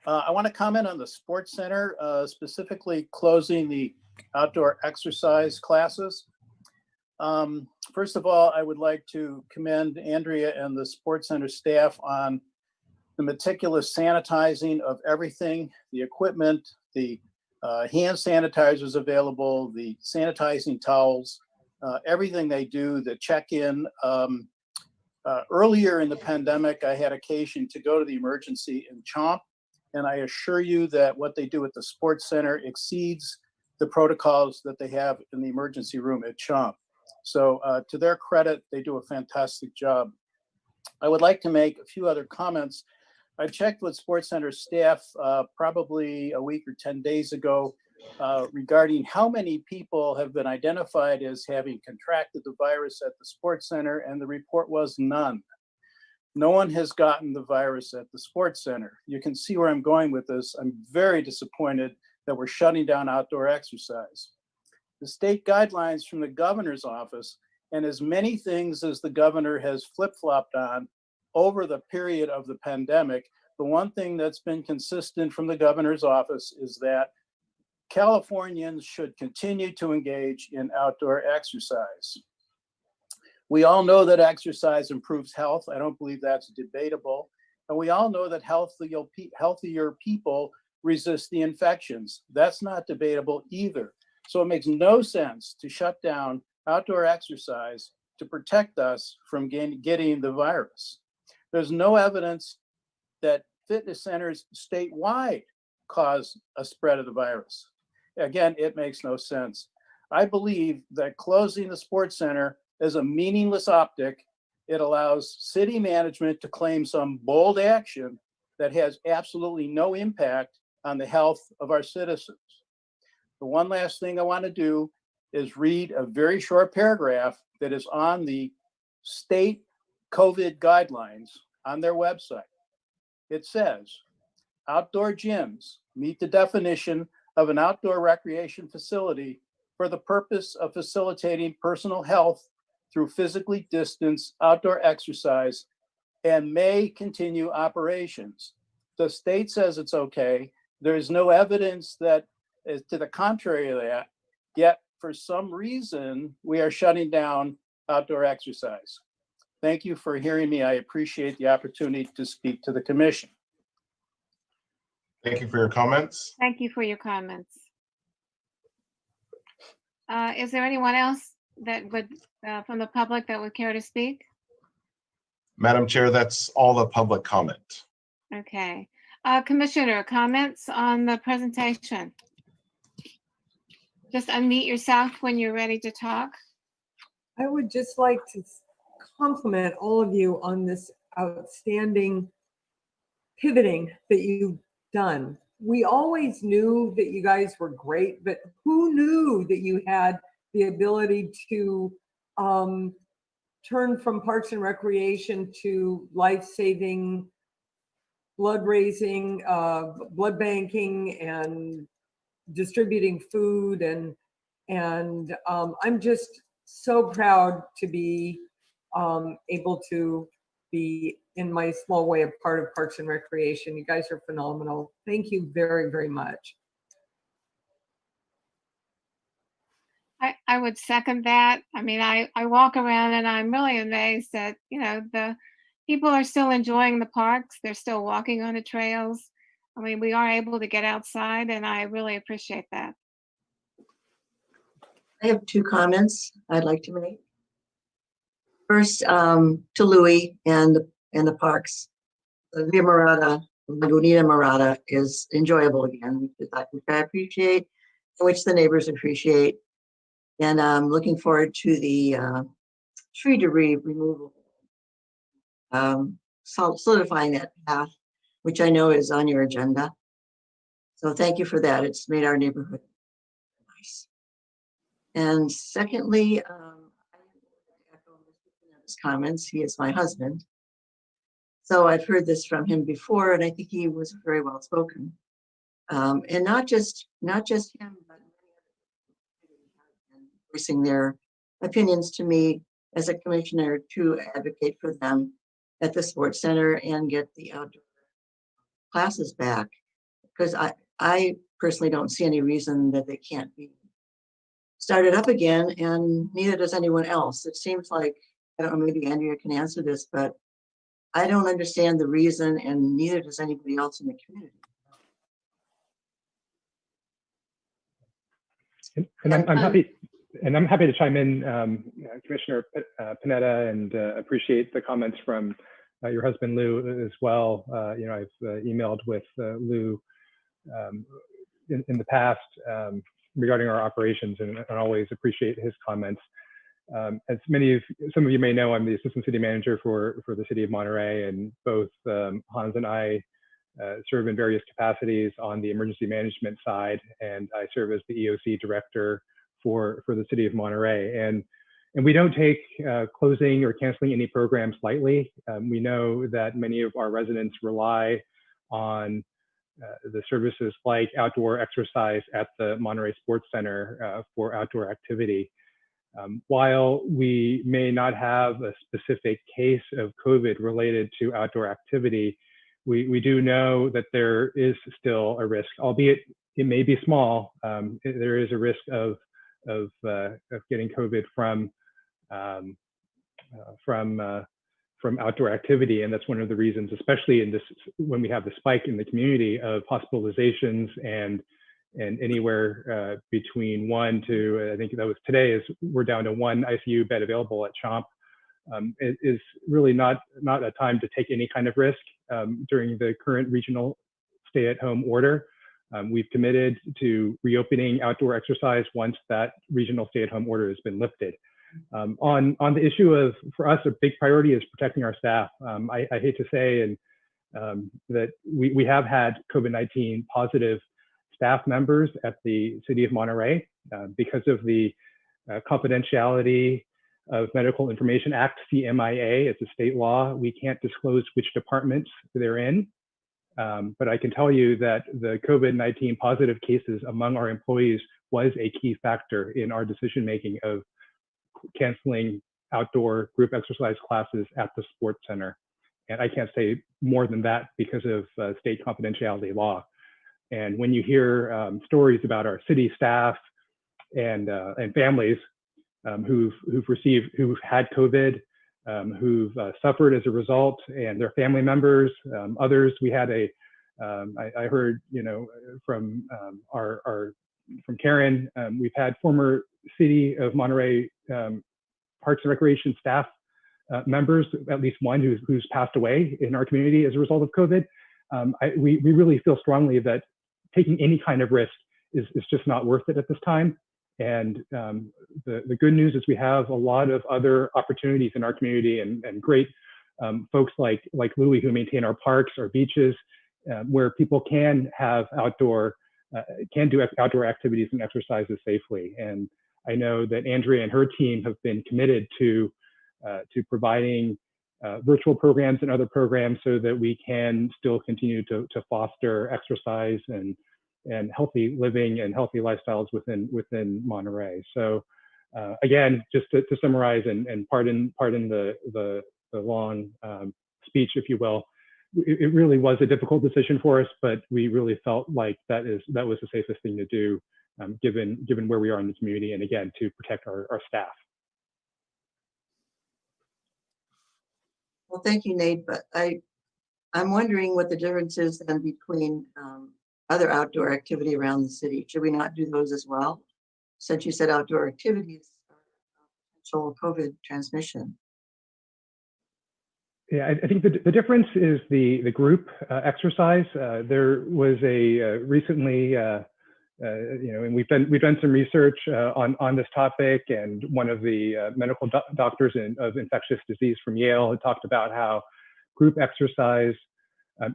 I want to comment on the Sports Center, specifically closing the outdoor exercise classes. First of all, I would like to commend Andrea and the Sports Center staff on the meticulous sanitizing of everything, the equipment, the hand sanitizers available, the sanitizing towels, everything they do, the check-in. Earlier in the pandemic, I had occasion to go to the emergency in Chomp, and I assure you that what they do at the Sports Center exceeds the protocols that they have in the emergency room at Chomp. So to their credit, they do a fantastic job. I would like to make a few other comments. I checked with Sports Center staff probably a week or 10 days ago regarding how many people have been identified as having contracted the virus at the Sports Center, and the report was none. No one has gotten the virus at the Sports Center. You can see where I'm going with this. I'm very disappointed that we're shutting down outdoor exercise. The state guidelines from the governor's office, and as many things as the governor has flip-flopped on over the period of the pandemic, the one thing that's been consistent from the governor's office is that Californians should continue to engage in outdoor exercise. We all know that exercise improves health. I don't believe that's debatable. And we all know that healthier people resist the infections. That's not debatable either. So it makes no sense to shut down outdoor exercise to protect us from getting the virus. There's no evidence that fitness centers statewide cause a spread of the virus. Again, it makes no sense. I believe that closing the Sports Center is a meaningless optic. It allows city management to claim some bold action that has absolutely no impact on the health of our citizens. The one last thing I want to do is read a very short paragraph that is on the state COVID guidelines on their website. It says, outdoor gyms meet the definition of an outdoor recreation facility for the purpose of facilitating personal health through physically distanced outdoor exercise and may continue operations. The state says it's okay. There is no evidence that is to the contrary of that, yet for some reason, we are shutting down outdoor exercise. Thank you for hearing me. I appreciate the opportunity to speak to the commission. Thank you for your comments. Thank you for your comments. Is there anyone else that would, from the public, that would care to speak? Madam Chair, that's all the public comment. Okay. Commissioner, comments on the presentation? just unmute yourself when you're ready to talk. I would just like to compliment all of you on this outstanding pivoting that you've done. We always knew that you guys were great, but who knew that you had the ability to turn from Parks and Recreation to life-saving, blood raising, blood banking, and distributing food, and I'm just so proud to be able to be, in my small way, a part of Parks and Recreation. You guys are phenomenal. Thank you very, very much. I would second that. I mean, I walk around and I'm really amazed that, the people are still enjoying the parks. They're still walking on the trails. I mean, we are able to get outside, and I really appreciate that. I have two comments I'd like to make. First, to Louis and the parks. The Via Morada, Lagunita Morada is enjoyable again, which I appreciate, which the neighbors appreciate. And I'm looking forward to the tree debris removal, solidifying that path, which I know is on your agenda. So thank you for that. It's made our neighborhood nice. And secondly, I echo Mr. Panetta's comments. He is my husband. So I've heard this from him before, and I think he was very well spoken. And not just him, but voicing their opinions to me as a commissioner to advocate for them at the sports center and get the outdoor classes back, because I personally don't see any reason that they can't be started up again, and neither does anyone else. It seems like, I don't know, maybe Andrea can answer this, but I don't understand the reason, and neither does anybody else in the community. And I'm happy to chime in, Commissioner Panetta, and appreciate the comments from your husband Lou as well. I've emailed with Lou in the past regarding our operations, and always appreciate his comments. As some of you may know, I'm the assistant city manager for the city of Monterey, and both Hans and I serve in various capacities on the emergency management side, and I serve as the EOC director for the city of Monterey. And we don't take closing or canceling any programs lightly. We know that many of our residents rely on the services like outdoor exercise at the Monterey Sports Center for outdoor activity. While we may not have a specific case of COVID related to outdoor activity, we do know that there is still a risk, albeit it may be small. There is a risk of getting COVID from outdoor activity, and that's one of the reasons, especially in this, when we have the spike in the community of hospitalizations and anywhere between 1 to, I think that was today, is we're down to 1 ICU bed available at CHOMP. It is really not a time to take any kind of risk during the current regional stay-at-home order. We've committed to reopening outdoor exercise once that regional stay-at-home order has been lifted. On the issue of, for us, a big priority is protecting our staff. I hate to say that we have had COVID-19 positive staff members at the City of Monterey because of the Confidentiality of Medical Information Act, CMIA. It's a state law. We can't disclose which departments they're in. But I can tell you that the COVID-19 positive cases among our employees was a key factor in our decision-making of canceling outdoor group exercise classes at the sports center. And I can't say more than that because of state confidentiality law. And when you hear stories about our city staff and families who've had COVID, who've suffered as a result, and their family members, others, we had I heard, from from Karen, we've had former City of Monterey Parks and Recreation staff members, at least one who's passed away in our community as a result of COVID. We really feel strongly that taking any kind of risk is just not worth it at this time. And the good news is we have a lot of other opportunities in our community and great folks like Louie who maintain our parks, our beaches, where people can have can do outdoor activities and exercises safely. And I know that Andrea and her team have been committed to providing virtual programs and other programs so that we can still continue to foster exercise and healthy living and healthy lifestyles within Monterey. So again, just to summarize and pardon the long speech, if you will, it really was a difficult decision for us, but we really felt like that was the safest thing to do, given where we are in the community, and again, to protect our staff. Well, thank you, Nate, but I'm wondering what the difference is then between other outdoor activity around the city. Should we not do those as well? Since you said outdoor activities are potential COVID transmission. Yeah, I think the difference is the group exercise. There was a recently, and we've done some research on this topic, and one of the medical doctors of infectious disease from Yale had talked about how group exercise,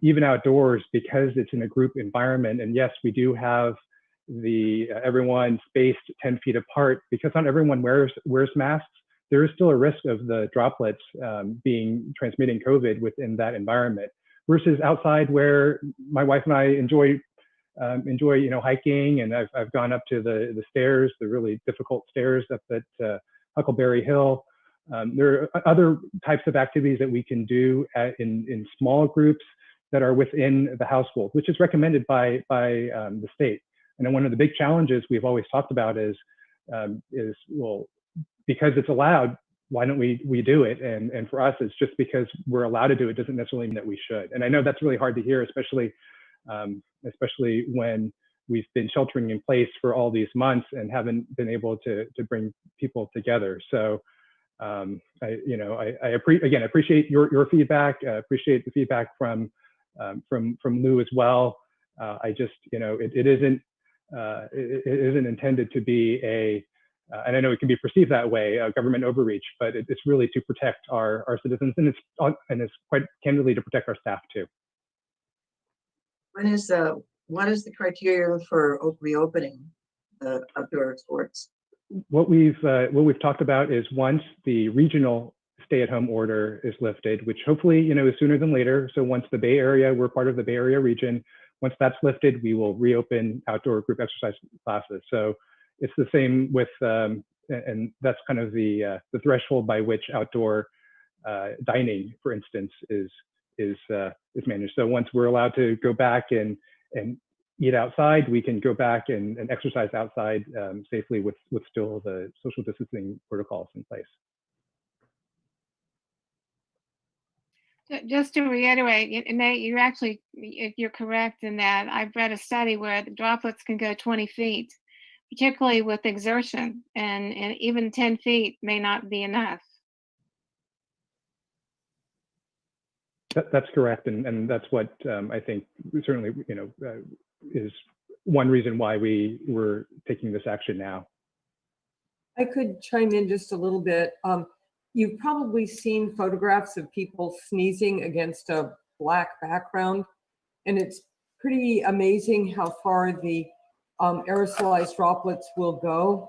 even outdoors, because it's in a group environment, and yes, we do have everyone spaced 10 feet apart, because not everyone wears masks. There is still a risk of the droplets transmitting COVID within that environment, versus outside where my wife and I enjoy hiking, and I've gone up to the stairs, the really difficult stairs up at Huckleberry Hill. There are other types of activities that we can do in small groups that are within the household, which is recommended by the state. And one of the big challenges we've always talked about is well, because it's allowed, why don't we do it? And for us, it's just because we're allowed to do it doesn't necessarily mean that we should. And I know that's really hard to hear, especially when we've been sheltering in place for all these months and haven't been able to bring people together. So I appreciate your feedback. Appreciate the feedback from Lou as well. I just, it isn't intended to be and I know it can be perceived that way, a government overreach, but it's really to protect our citizens, and it's quite candidly to protect our staff too. What is the criteria for reopening the outdoor sports? What we've talked about is once the regional stay-at-home order is lifted, which hopefully is sooner than later. So once the Bay Area, we're part of the Bay Area region. Once that's lifted, we will reopen outdoor group exercise classes. So it's the same with, and that's kind of the threshold by which outdoor dining, for instance, is managed. So once we're allowed to go back and eat outside, we can go back and exercise outside safely with still the social distancing protocols in place. Just to reiterate, Nate, you're correct in that. I've read a study where the droplets can go 20 feet, particularly with exertion, and even 10 feet may not be enough. That's correct, and that's what I think certainly is one reason why we were taking this action now. I could chime in just a little bit. You've probably seen photographs of people sneezing against a black background, and it's pretty amazing how far the aerosolized droplets will go.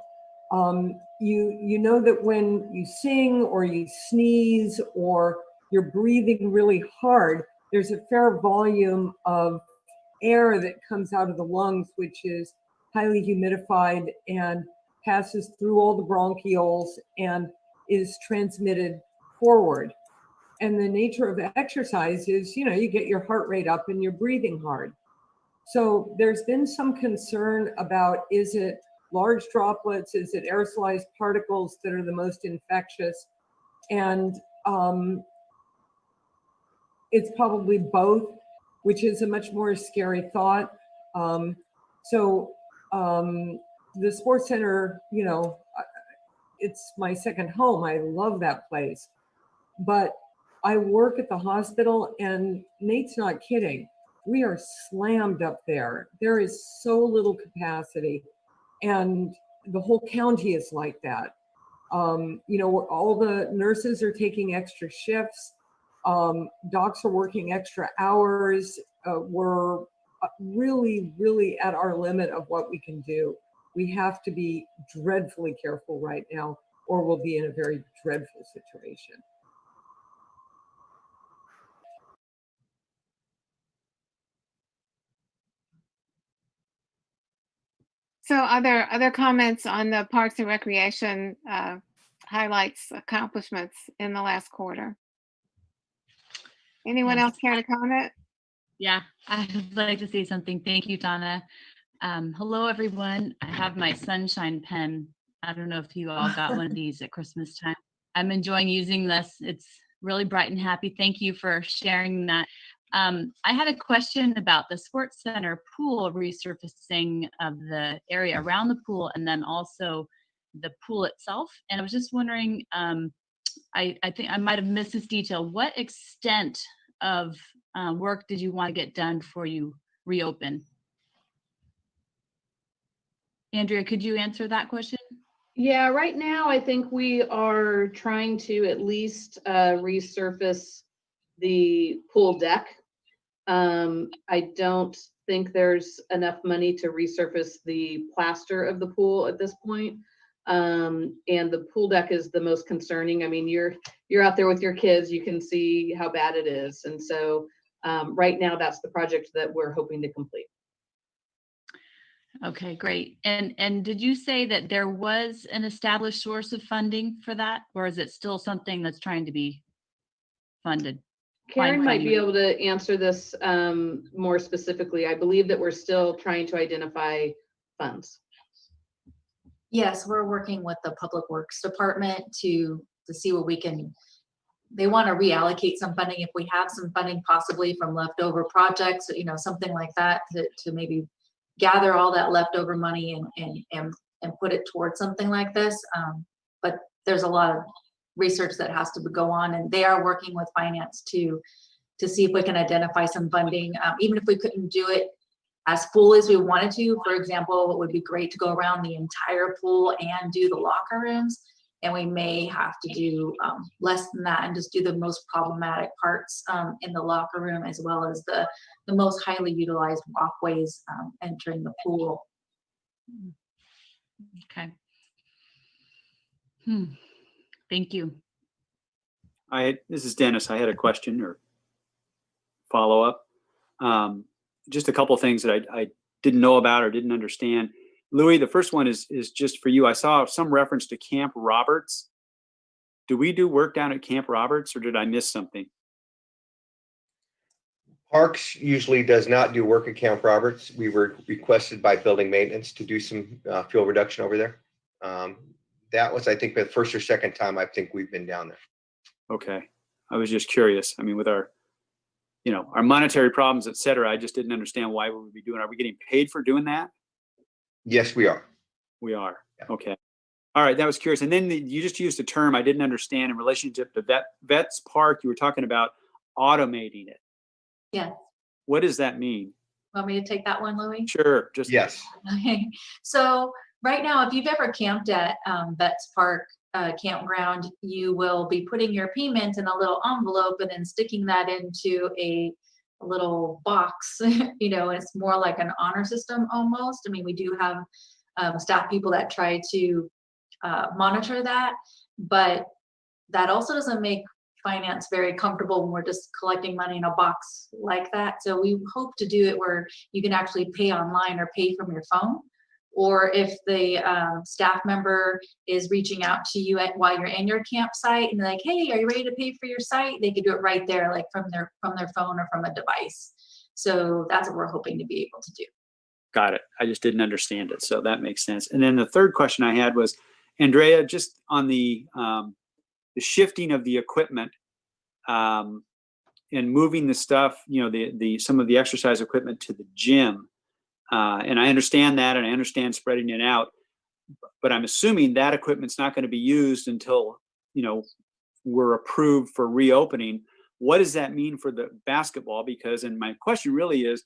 You know that when you sing or you sneeze or you're breathing really hard, there's a fair volume of air that comes out of the lungs, which is highly humidified and passes through all the bronchioles and is transmitted forward. And the nature of exercise is, you get your heart rate up and you're breathing hard. So there's been some concern about, is it large droplets? Is it aerosolized particles that are the most infectious? And it's probably both, which is a much more scary thought. The sports center, it's my second home. I love that place. But I work at the hospital, and Nate's not kidding. We are slammed up there. There is so little capacity. And the whole county is like that. You know, all the nurses are taking extra shifts. Docs are working extra hours. We're really, really at our limit of what we can do. We have to be dreadfully careful right now, or we'll be in a very dreadful situation. So are there other comments on the Parks and Recreation highlights, accomplishments in the last quarter? Anyone Yes. else care to comment? Yeah, I'd like to say something. Thank you, Donna. Hello, everyone. I have my sunshine pen. I don't know if you all got one of these at Christmas time. I'm enjoying using this. It's really bright and happy. Thank you for sharing that. I had a question about the Sports Center pool resurfacing of the area around the pool and then also the pool itself. And I was just wondering, I think I might have missed this detail. What extent of work did you want to get done before you reopen? Andrea, could you answer that question? Yeah, right now I think we are trying to at least resurface the pool deck. I don't think there's enough money to resurface the plaster of the pool at this point. And the pool deck is the most concerning. I mean, you're out there with your kids, you can see how bad it is. And so right now that's the project that we're hoping to complete. Okay, great. And did you say that there was an established source of funding for that, or is it still something that's trying to be funded? Karen might be able to answer this more specifically. I believe that we're still trying to identify funds. Yes, we're working with the Public Works Department to see what we can. They want to reallocate some funding if we have some funding, possibly from leftover projects, you know, something like that, to maybe gather all that leftover money and put it towards something like this. But there's a lot of research that has to go on, and they are working with finance to see if we can identify some funding, even if we couldn't do it as full as we wanted to. For example, it would be great to go around the entire pool and do the locker rooms, and we may have to do less than that and just do the most problematic parts in the locker room, as well as the most highly utilized walkways entering the pool. Okay. Thank you. This is Dennis. I had a question or follow-up. Just a couple of things that I didn't know about or didn't understand. Louis, the first one is just for you. I saw some reference to Camp Roberts. Do we do work down at Camp Roberts, or did I miss something? Parks usually does not do work at Camp Roberts. We were requested by building maintenance to do some fuel reduction over there. That was, I think, the first or second time I think we've been down there. Okay. I was just curious. I mean, with our, you know, our monetary problems, et cetera, I just didn't understand why we would be doing. Are we getting paid for doing that? Yes, we are. We are. Yeah. Okay. All right. That was curious. And then you just used a term I didn't understand in relationship to Vets Park. You were talking about automating it. Yeah. What does that mean? Want me to take that one, Louis? Sure. Just yes. Okay. So right now, if you've ever camped at Vets Park campground, you will be putting your payment in a little envelope and then sticking that into a little box. You know, it's more like an honor system almost. I mean, we do have staff people that try to monitor that, but that also doesn't make finance very comfortable when we're just collecting money in a box like that. So we hope to do it where you can actually pay online or pay from your phone. Or if the staff member is reaching out to you while you're in your campsite and they're like, hey, are you ready to pay for your site? They could do it right there, like from their phone or from a device. So that's what we're hoping to be able to do. got it. I just didn't understand it. So that makes sense. And then the third question I had was, Andrea, just on the shifting of the equipment and moving the stuff, you know, some of the exercise equipment to the gym. And I understand that, and I understand spreading it out, but I'm assuming that equipment's not going to be used until, you know, we're approved for reopening. What does that mean for the basketball? Because, and my question really is,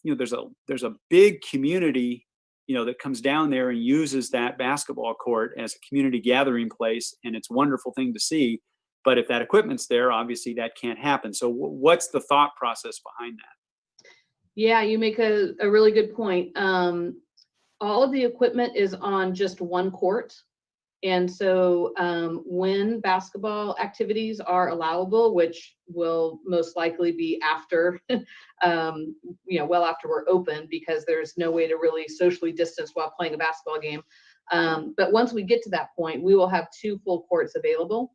you know, there's a big community that comes down there and uses that basketball court as a community gathering place, and it's a wonderful thing to see. But if that equipment's there, obviously that can't happen. So what's the thought process behind that? Yeah, you make a really good point. All of the equipment is on just one court. And so when basketball activities are allowable, which will most likely be after, well after we're open, because there's no way to really socially distance while playing a basketball game. But once we get to that point, we will have 2 full courts available.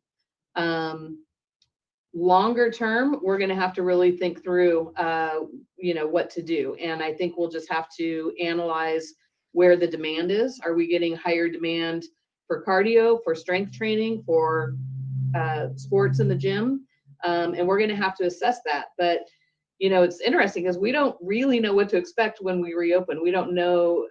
Longer term, we're going to have to really think through, what to do. And I think we'll just have to analyze where the demand is. Are we getting higher demand for cardio, for strength training, for sports in the gym? And we're going to have to assess that. But, it's interesting because we don't really know what to expect when we reopen. We don't know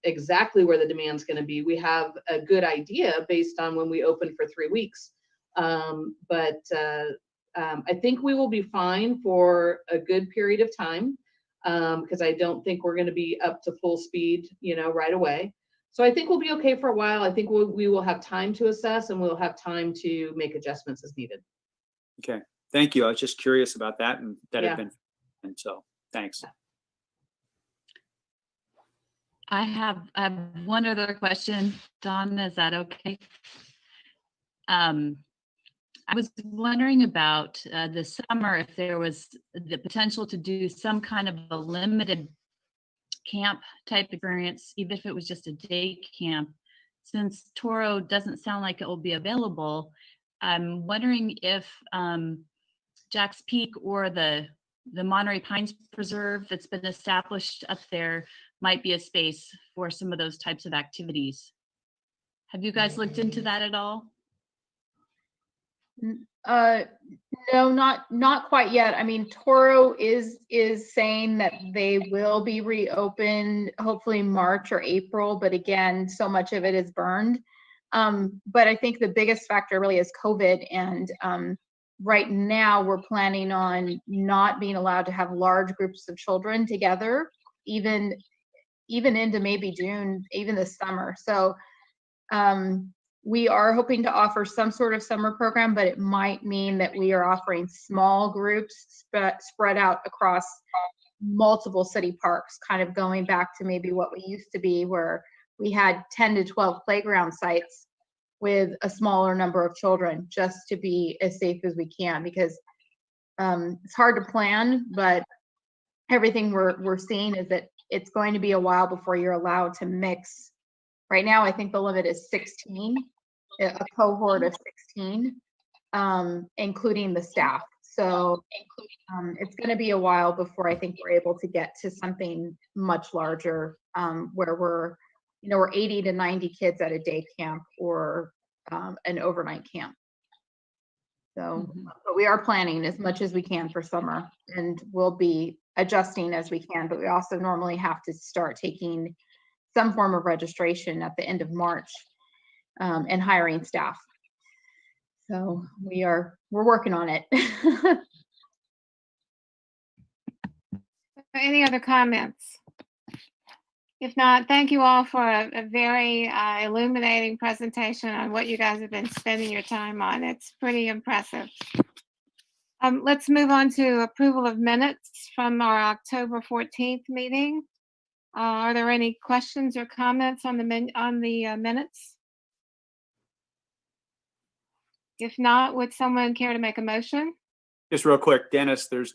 exactly where the demand's going to be. We have a good idea based on when we open for 3 weeks. But I think we will be fine for a good period of time, because I don't think we're going to be up to full speed, right away. So I think we'll be okay for a while. I think we will have time to assess, and we'll have time to make adjustments as needed. Okay, thank you. I was just curious about that, and that Yeah. had been, and so thanks. I have one other question. Dawn, is that okay? I was wondering about the summer, if there was the potential to do some kind of a limited camp type experience, even if it was just a day camp. Since Toro doesn't sound like it will be available, I'm wondering if Jack's Peak or the Monterey Pines Preserve that's been established up there might be a space for some of those types of activities. Have you guys looked into that at all? No, not quite yet. I mean, Toro is saying that they will be reopened hopefully March or April, but again, so much of it is burned. But I think the biggest factor really is COVID, and right now we're planning on not being allowed to have large groups of children together, even into maybe June, even this summer. So we are hoping to offer some sort of summer program, but it might mean that we are offering small groups spread out across multiple city parks, kind of going back to maybe what we used to be, where we had 10 to 12 playground sites with a smaller number of children, just to be as safe as we can, because it's hard to plan, but everything we're seeing is that it's going to be a while before you're allowed to mix. Right now, I think the limit is 16, a cohort of 16, including the staff. So it's going to be a while before I think we're able to get to something much larger, where we're 80 to 90 kids at a day camp or an overnight camp. So, but we are planning as much as we can for summer, and we'll be adjusting as we can, but we also normally have to start taking some form of registration at the end of March, and hiring staff. So we're working on it. Any other comments? If not, thank you all for a very illuminating presentation on what you guys have been spending your time on. It's pretty impressive. Let's move on to approval of minutes from our October 14th meeting. Are there any questions or comments on the minutes? If not, would someone care to make a motion? Just real quick, Dennis, there's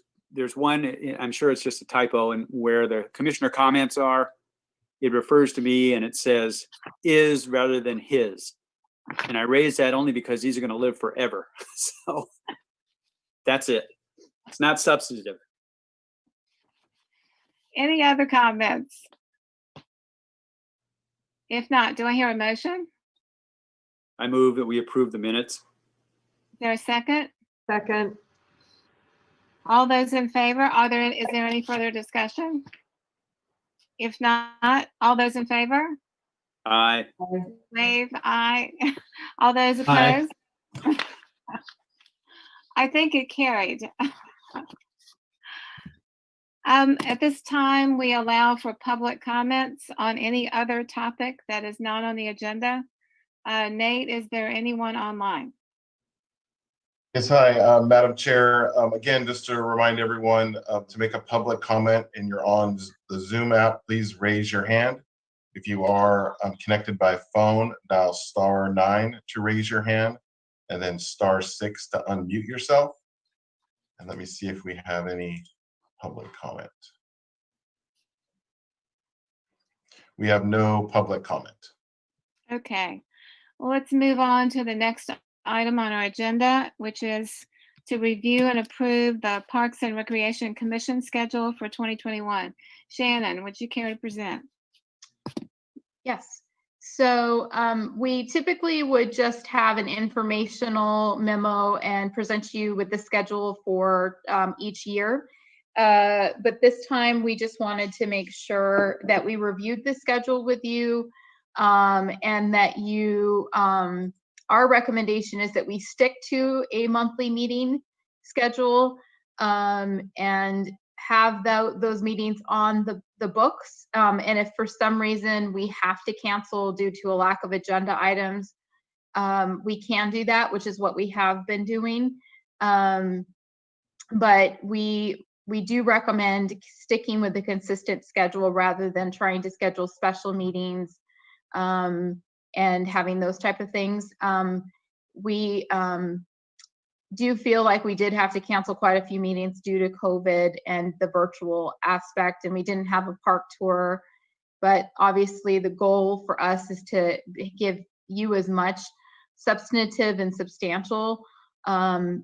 one, I'm sure it's just a typo, and where the commissioner comments are, it refers to me and it says is rather than his. And I raise that only because these are going to live forever. So that's it. It's not substantive. Any other comments? If not, do I hear a motion? I move that we approve the minutes. Is there a second? Second. All those in favor? Is there any further discussion? If not, all those in favor? Aye. Wave aye. All those Aye. opposed? I think it carried. At this time, we allow for public comments on any other topic that is not on the agenda. Nate, is there anyone online? Yes, hi, Madam Chair. Again, just to remind everyone to make a public comment and you're on the Zoom app, please raise your hand. If you are connected by phone, dial *9 to raise your hand and then *6 to unmute yourself. And let me see if we have any public comment. We have no public comment. Okay, well, let's move on to the next item on our agenda, which is to review and approve the Parks and Recreation Commission schedule for 2021. Shannon, would you care to present? Yes. So we typically would just have an informational memo and present you with the schedule for each year. But this time we just wanted to make sure that we reviewed the schedule with you and that you, our recommendation is that we stick to a monthly meeting schedule and have those meetings on the books. And if for some reason we have to cancel due to a lack of agenda items, we can do that, which is what we have been doing. But we do recommend sticking with the consistent schedule rather than trying to schedule special meetings and having those type of things. We do feel like we did have to cancel quite a few meetings due to COVID and the virtual aspect, and we didn't have a park tour. But obviously the goal for us is to give you as much substantive and substantial,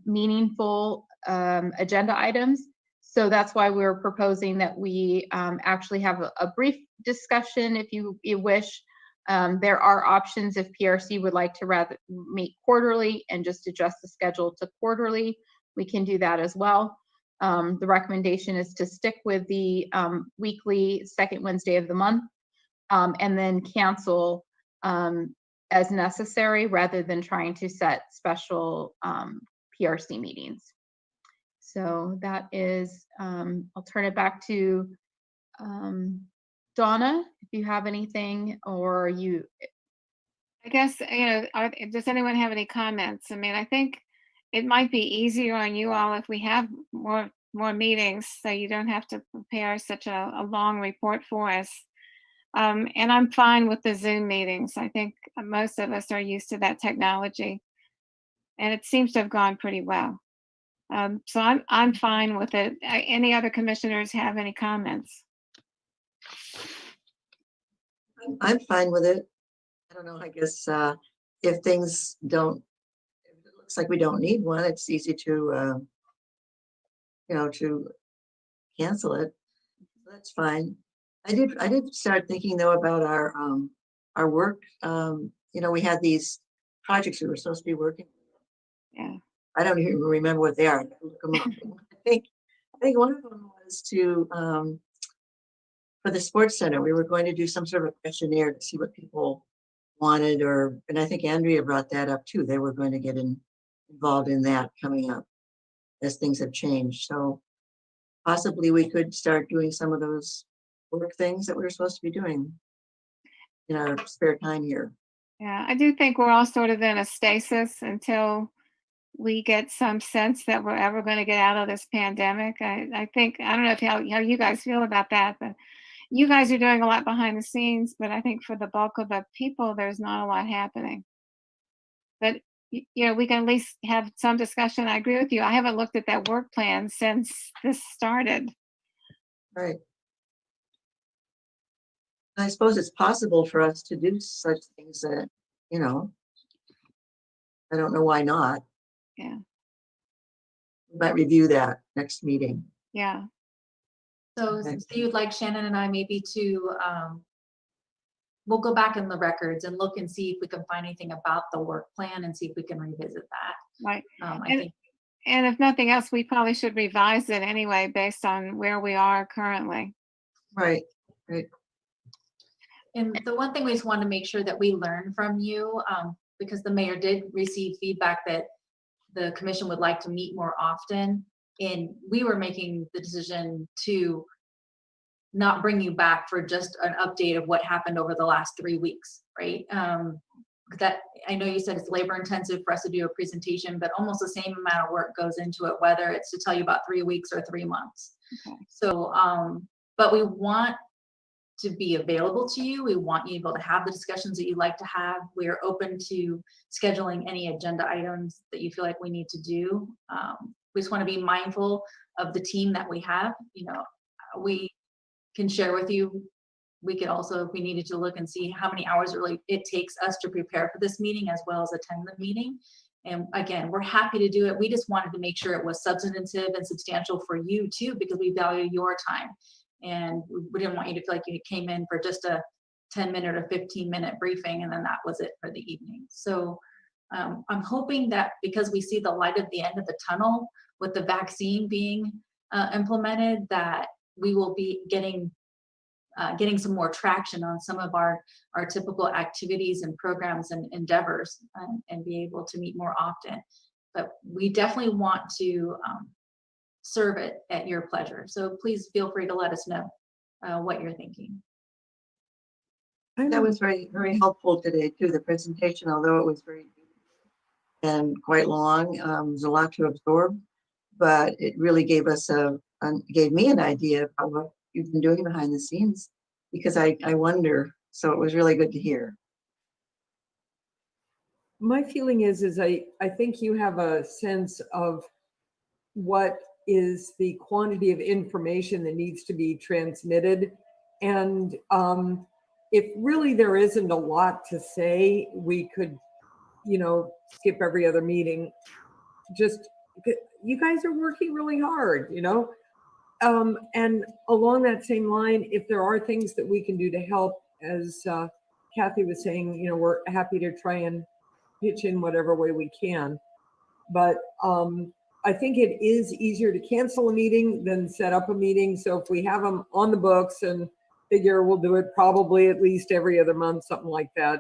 meaningful agenda items. So that's why we're proposing that we actually have a brief discussion if you wish. There are options if PRC would like to rather meet quarterly and just adjust the schedule to quarterly. We can do that as well. The recommendation is to stick with the weekly second Wednesday of the month and then cancel as necessary rather than trying to set special PRC meetings. So that is, I'll turn it back to Donna, if you have anything, or you. I guess, does anyone have any comments? I mean, I think it might be easier on you all if we have more meetings, so you don't have to prepare such a long report for us. And I'm fine with the Zoom meetings. I think most of us are used to that technology, and it seems to have gone pretty well. So I'm fine with it. Any other commissioners have any comments? I'm fine with it. I don't know, I guess if things don't, if it looks like we don't need one, it's easy to, to cancel it. That's fine. I did start thinking though about our work. We had these projects we were supposed to be working. Yeah. I don't even remember what they are. I think one of them was to for the sports center. We were going to do some sort of questionnaire to see what people wanted, and I think Andrea brought that up too. They were going to get involved in that coming up as things have changed. So possibly we could start doing some of those work things that we were supposed to be doing in our spare time here. Yeah, I do think we're all sort of in a stasis until we get some sense that we're ever going to get out of this pandemic. I think, I don't know how you guys feel about that, but you guys are doing a lot behind the scenes, but I think for the bulk of the people, there's not a lot happening. But, we can at least have some discussion. I agree with you. I haven't looked at that work plan since this started. Right. I suppose it's possible for us to do such things that, I don't know why not. Yeah. We might review that next meeting. Yeah. So you'd like Shannon and I maybe to, we'll go back in the records and look and see if we can find anything about the work plan and see if we can revisit that. Right. I think. And if nothing else, we probably should revise it anyway, based on where we are currently. Right. Right. And the one thing we just want to make sure that we learn from you, because the mayor did receive feedback that the commission would like to meet more often. And we were making the decision to not bring you back for just an update of what happened over the last 3 weeks, right? That I know you said it's labor intensive for us to do a presentation, but almost the same amount of work goes into it, whether it's to tell you about 3 weeks or 3 months. Okay. So, but we want to be available to you. We want you able to have the discussions that you'd like to have. We are open to scheduling any agenda items that you feel like we need to do. We just want to be mindful of the team that we have. You know, we can share with you. We could also, if we needed to look and see how many hours really it takes us to prepare for this meeting as well as attend the meeting. And again, we're happy to do it. We just wanted to make sure it was substantive and substantial for you too, because we value your time. And we didn't want you to feel like you came in for just a 10-minute or 15-minute briefing and then that was it for the evening. So I'm hoping that because we see the light at the end of the tunnel with the vaccine being implemented, that we will be getting some more traction on some of our typical activities and programs and endeavors, and be able to meet more often. But we definitely want to serve it at your pleasure. So please feel free to let us know what you're thinking. That was very, very helpful today too, the presentation, although it was very and quite long. There's a lot to absorb, but it really gave us gave me an idea of what you've been doing behind the scenes, because I wonder, so it was really good to hear. My feeling is I think you have a sense of what is the quantity of information that needs to be transmitted. And if really there isn't a lot to say, we could, you know, skip every other meeting. Just, you guys are working really hard, you know? And along that same line, if there are things that we can do to help, as Kathy was saying, you know, we're happy to try and pitch in whatever way we can. But I think it is easier to cancel a meeting than set up a meeting. So if we have them on the books and figure we'll do it probably at least every other month, something like that,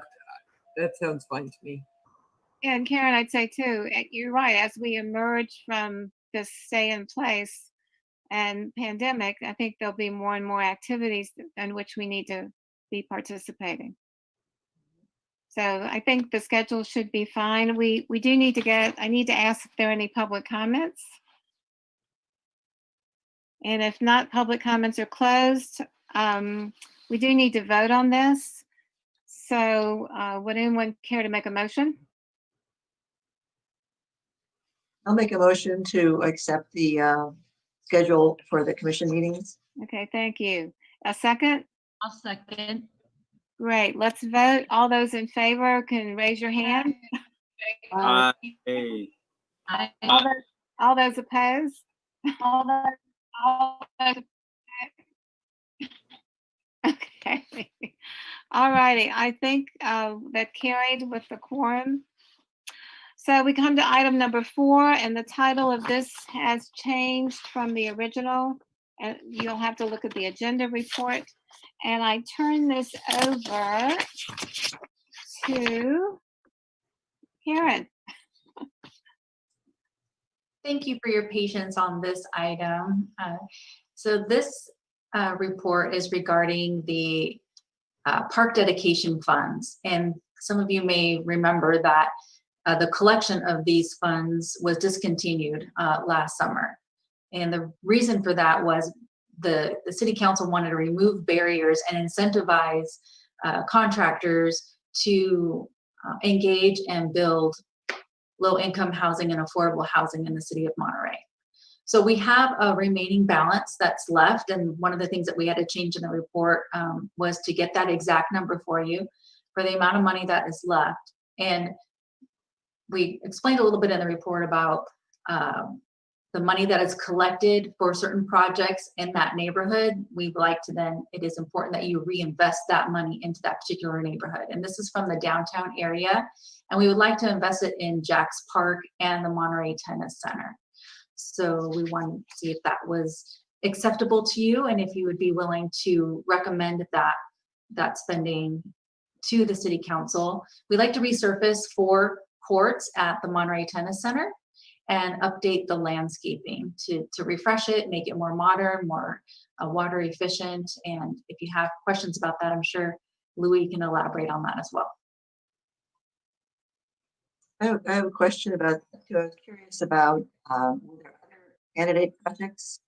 that sounds fine to me. And Karen, I'd say too, you're right, as we emerge from this stay in place and pandemic, I think there'll be more and more activities in which we need to be participating. So I think the schedule should be fine. We do need to I need to ask if there are any public comments. And if not, public comments are closed. We do need to vote on this. So would anyone care to make a motion? I'll make a motion to accept the schedule for the commission meetings. Okay, thank you. A second? I'll second. Great, let's vote. All those in favor can raise your hand. Hey. All those opposed? All those okay. All righty, I think that carried with the quorum. So we come to item number 4, and the title of this has changed from the original. And you'll have to look at the agenda report. And I turn this over to Karen. Thank you for your patience on this item. So this report is regarding the park dedication funds. And some of you may remember that the collection of these funds was discontinued last summer. And the reason for that was the city council wanted to remove barriers and incentivize contractors to engage and build low-income housing and affordable housing in the city of Monterey. So we have a remaining balance that's left, and one of the things that we had to change in the report was to get that exact number for you for the amount of money that is left. And we explained a little bit in the report about the money that is collected for certain projects in that neighborhood. We'd like to then, it is important that you reinvest that money into that particular neighborhood. And this is from the downtown area. And we would like to invest it in Jack's Park and the Monterey Tennis Center. So we want to see if that was acceptable to you and if you would be willing to recommend that spending to the city council. We'd like to resurface 4 courts at the Monterey Tennis Center and update the landscaping to refresh it, make it more modern, more water efficient. And if you have questions about that, I'm sure Louis can elaborate on that as well. I have a question about, I was curious about, were there other candidate projects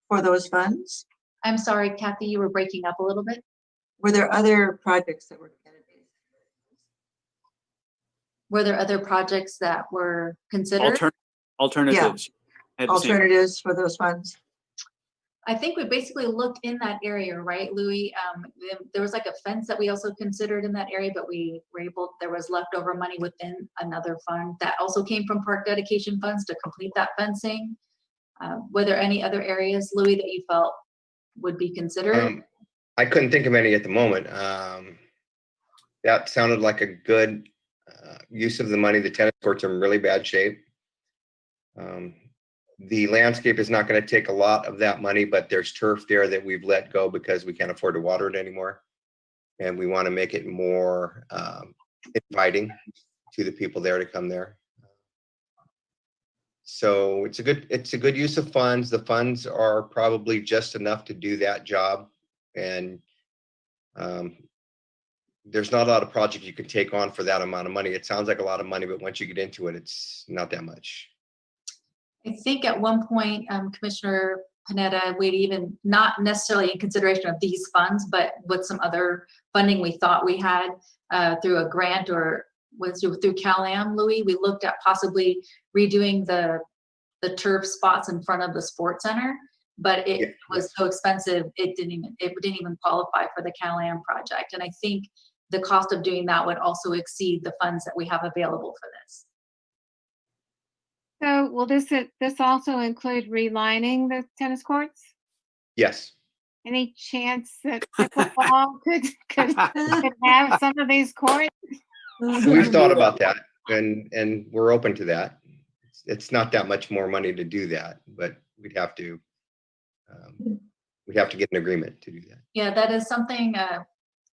for those funds? I'm sorry, Kathy, you were breaking up a little bit. Were there other projects that were candidates? Were there other projects that were considered? Alternatives. Had the same- Alternatives for those funds? I think we basically looked in that area, right, Louis? There was like a fence that we also considered in that area, but we were able, there was leftover money within another fund that also came from park dedication funds to complete that fencing. Were there any other areas, Louis, that you felt would be considered? I couldn't think of any at the moment. That sounded like a good use of the money. The tennis courts are in really bad shape. The landscape is not going to take a lot of that money, but there's turf there that we've let go because we can't afford to water it anymore. And we want to make it more inviting to the people there to come there. So it's a good use of funds. The funds are probably just enough to do that job. And there's not a lot of project you can take on for that amount of money. It sounds like a lot of money, but once you get into it, it's not that much. I think at one point, Commissioner Panetta, we'd even, not necessarily in consideration of these funds, but with some other funding we thought we had through a grant or through CalAm, Louis, we looked at possibly redoing the turf spots in front of the sports center, but it was so expensive, it didn't even qualify for the CalAm project. And I think the cost of doing that would also exceed the funds that we have available for this. So will this also include relining the tennis courts? Yes. Any chance that pickleball could have some of these courts? We've thought about that, and we're open to that. It's not that much more money to do that, but we'd have to get an agreement to do that. Yeah, that is something.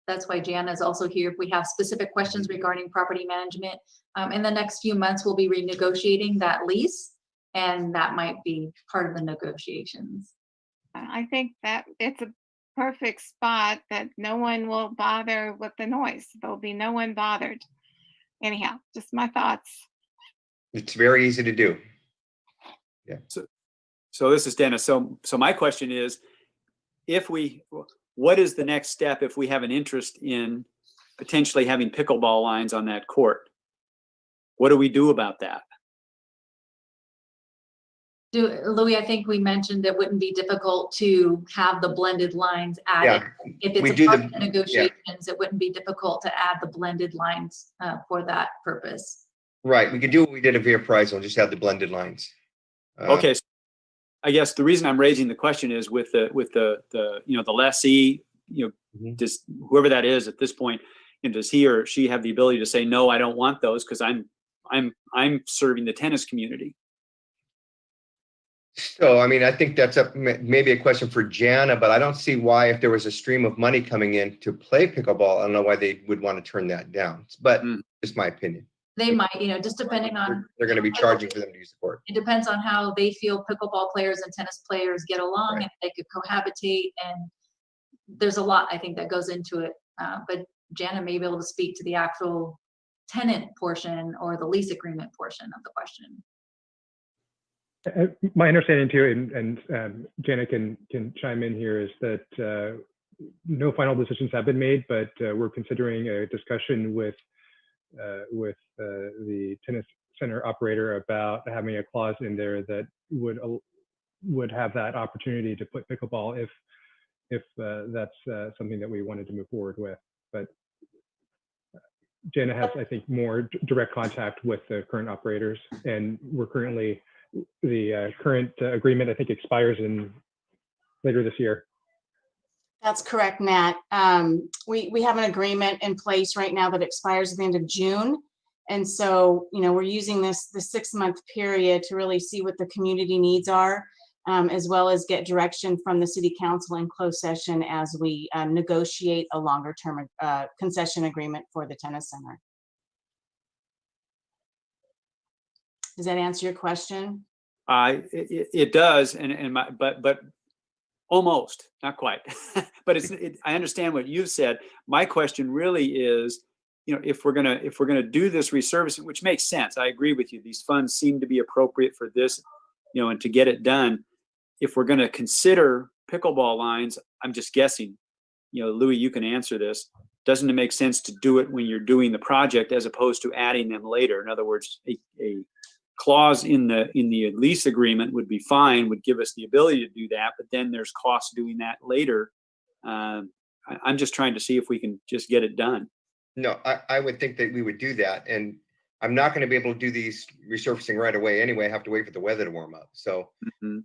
That's why Jan is also here. If we have specific questions regarding property management, in the next few months, we'll be renegotiating that lease, and that might be part of the negotiations. I think that it's a perfect spot that no one will bother with the noise. There'll be no one bothered. Anyhow, just my thoughts. It's very easy to do. Yeah. So this is Dennis. So my question is, what is the next step if we have an interest in potentially having pickleball lines on that court? What do we do about that? Louis, I think we mentioned it wouldn't be difficult to have the blended lines added. Yeah, if it's a part of the negotiations, it wouldn't be difficult to add the blended lines for that purpose. Right. We could do what we did at Via Price and just have the blended lines. Okay. So I guess the reason I'm raising the question is with the the lessee, does whoever that is at this point, does he or she have the ability to say, no, I don't want those because I'm serving the tennis community? So, I mean, I think that's maybe a question for Jana, but I don't see why, if there was a stream of money coming in to play pickleball, I don't know why they would want to turn that down. But just my opinion. They might, just depending on. They're going to be charging for them to use the court. It depends on how they feel pickleball players and tennis players get along, and they could cohabitate. And there's a lot, I think, that goes into it. But Jana may be able to speak to the actual tenant portion or the lease agreement portion of the question. My understanding too, and Janet can chime in here, is that no final decisions have been made, but we're considering a discussion with the tennis center operator about having a clause in there that would have that opportunity to put pickleball if that's something that we wanted to move forward with. But Janet has, I think, more direct contact with the current operators, and we're currently. The current agreement, I think, expires later this year. That's correct, Matt. We have an agreement in place right now that expires at the end of June. And so, we're using the 6-month period to really see what the community needs are, as well as get direction from the city council in closed session as we negotiate a longer term concession agreement for the tennis center. Does that answer your question? It does, but almost, not quite. But I understand what you've said. My question really is, if we're gonna do this resurfacing, which makes sense, I agree with you. These funds seem to be appropriate for this, and to get it done. If we're gonna consider pickleball lines, I'm just guessing. Louis, you can answer this. Doesn't it make sense to do it when you're doing the project as opposed to adding them later? In other words, a clause in the lease agreement would be fine, would give us the ability to do that, but then there's costs doing that later. I'm just trying to see if we can just get it done. No, I would think that we would do that, and I'm not going to be able to do these resurfacing right away anyway. I have to wait for the weather to warm up. So we're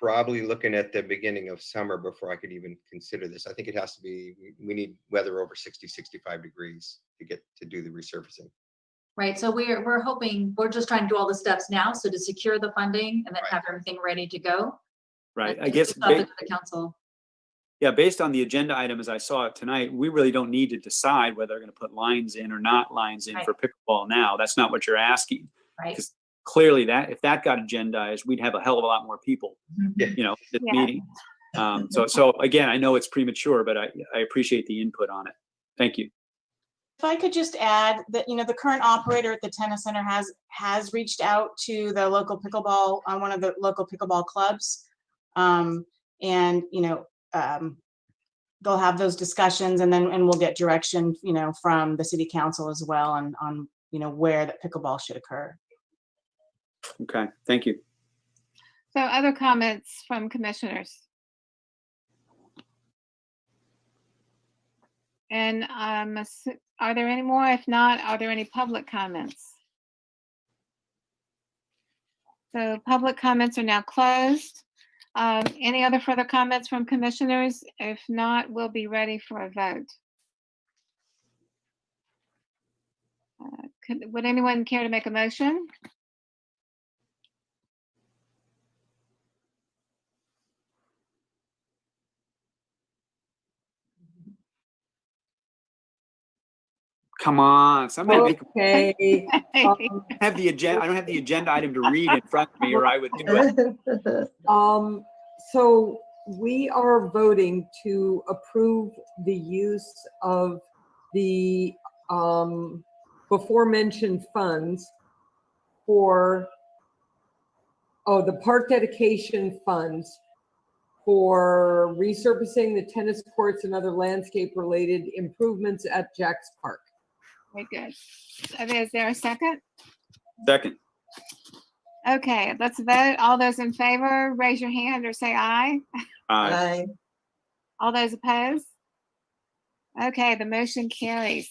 probably looking at the beginning of summer before I could even consider this. I think it has to be, we need weather over 60, 65 degrees to do the resurfacing. Right, so we're hoping, we're just trying to do all the steps now, so to secure the funding and then have everything ready to go. Right, And I guess. the council. Yeah, based on the agenda item as I saw it tonight, we really don't need to decide whether we're going to put lines in or not lines in for pickleball now. That's not what you're asking. Right. Because clearly if that got agendized, we'd have a hell of a lot more people, at the meeting. So again, I know it's premature, but I appreciate the input on it. Thank you. If I could just add that, the current operator at the tennis center has reached out to the local pickleball, one of the local pickleball clubs. They'll have those discussions, and we'll get direction, from the city council as well on where the pickleball should occur. Okay, thank you. So other comments from commissioners? And are there any more? If not, are there any public comments? So public comments are now closed. Any other further comments from commissioners? If not, we'll be ready for a vote. Would anyone care to make a motion? Come on, somebody make Okay. have the agenda. I don't have the agenda item to read in front of me, or I would do it. So we are voting to approve the use of the before mentioned funds for the park dedication funds for resurfacing the tennis courts and other landscape related improvements at Jack's Park. Very good. Is there a second? Second. Okay, let's vote. All those in favor, raise your hand or say aye. Aye. All those opposed? Okay, the motion carries.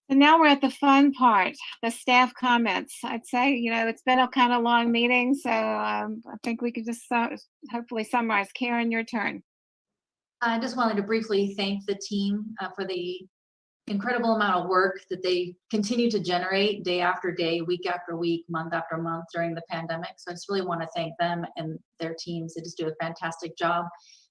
And now we're at the fun part, the staff comments. I'd say, it's been a kind of long meeting, so I think we could just hopefully summarize. Karen, your turn. I just wanted to briefly thank the team for the incredible amount of work that they continue to generate day after day, week after week, month after month during the pandemic. So I just really want to thank them and their teams. They just do a fantastic job.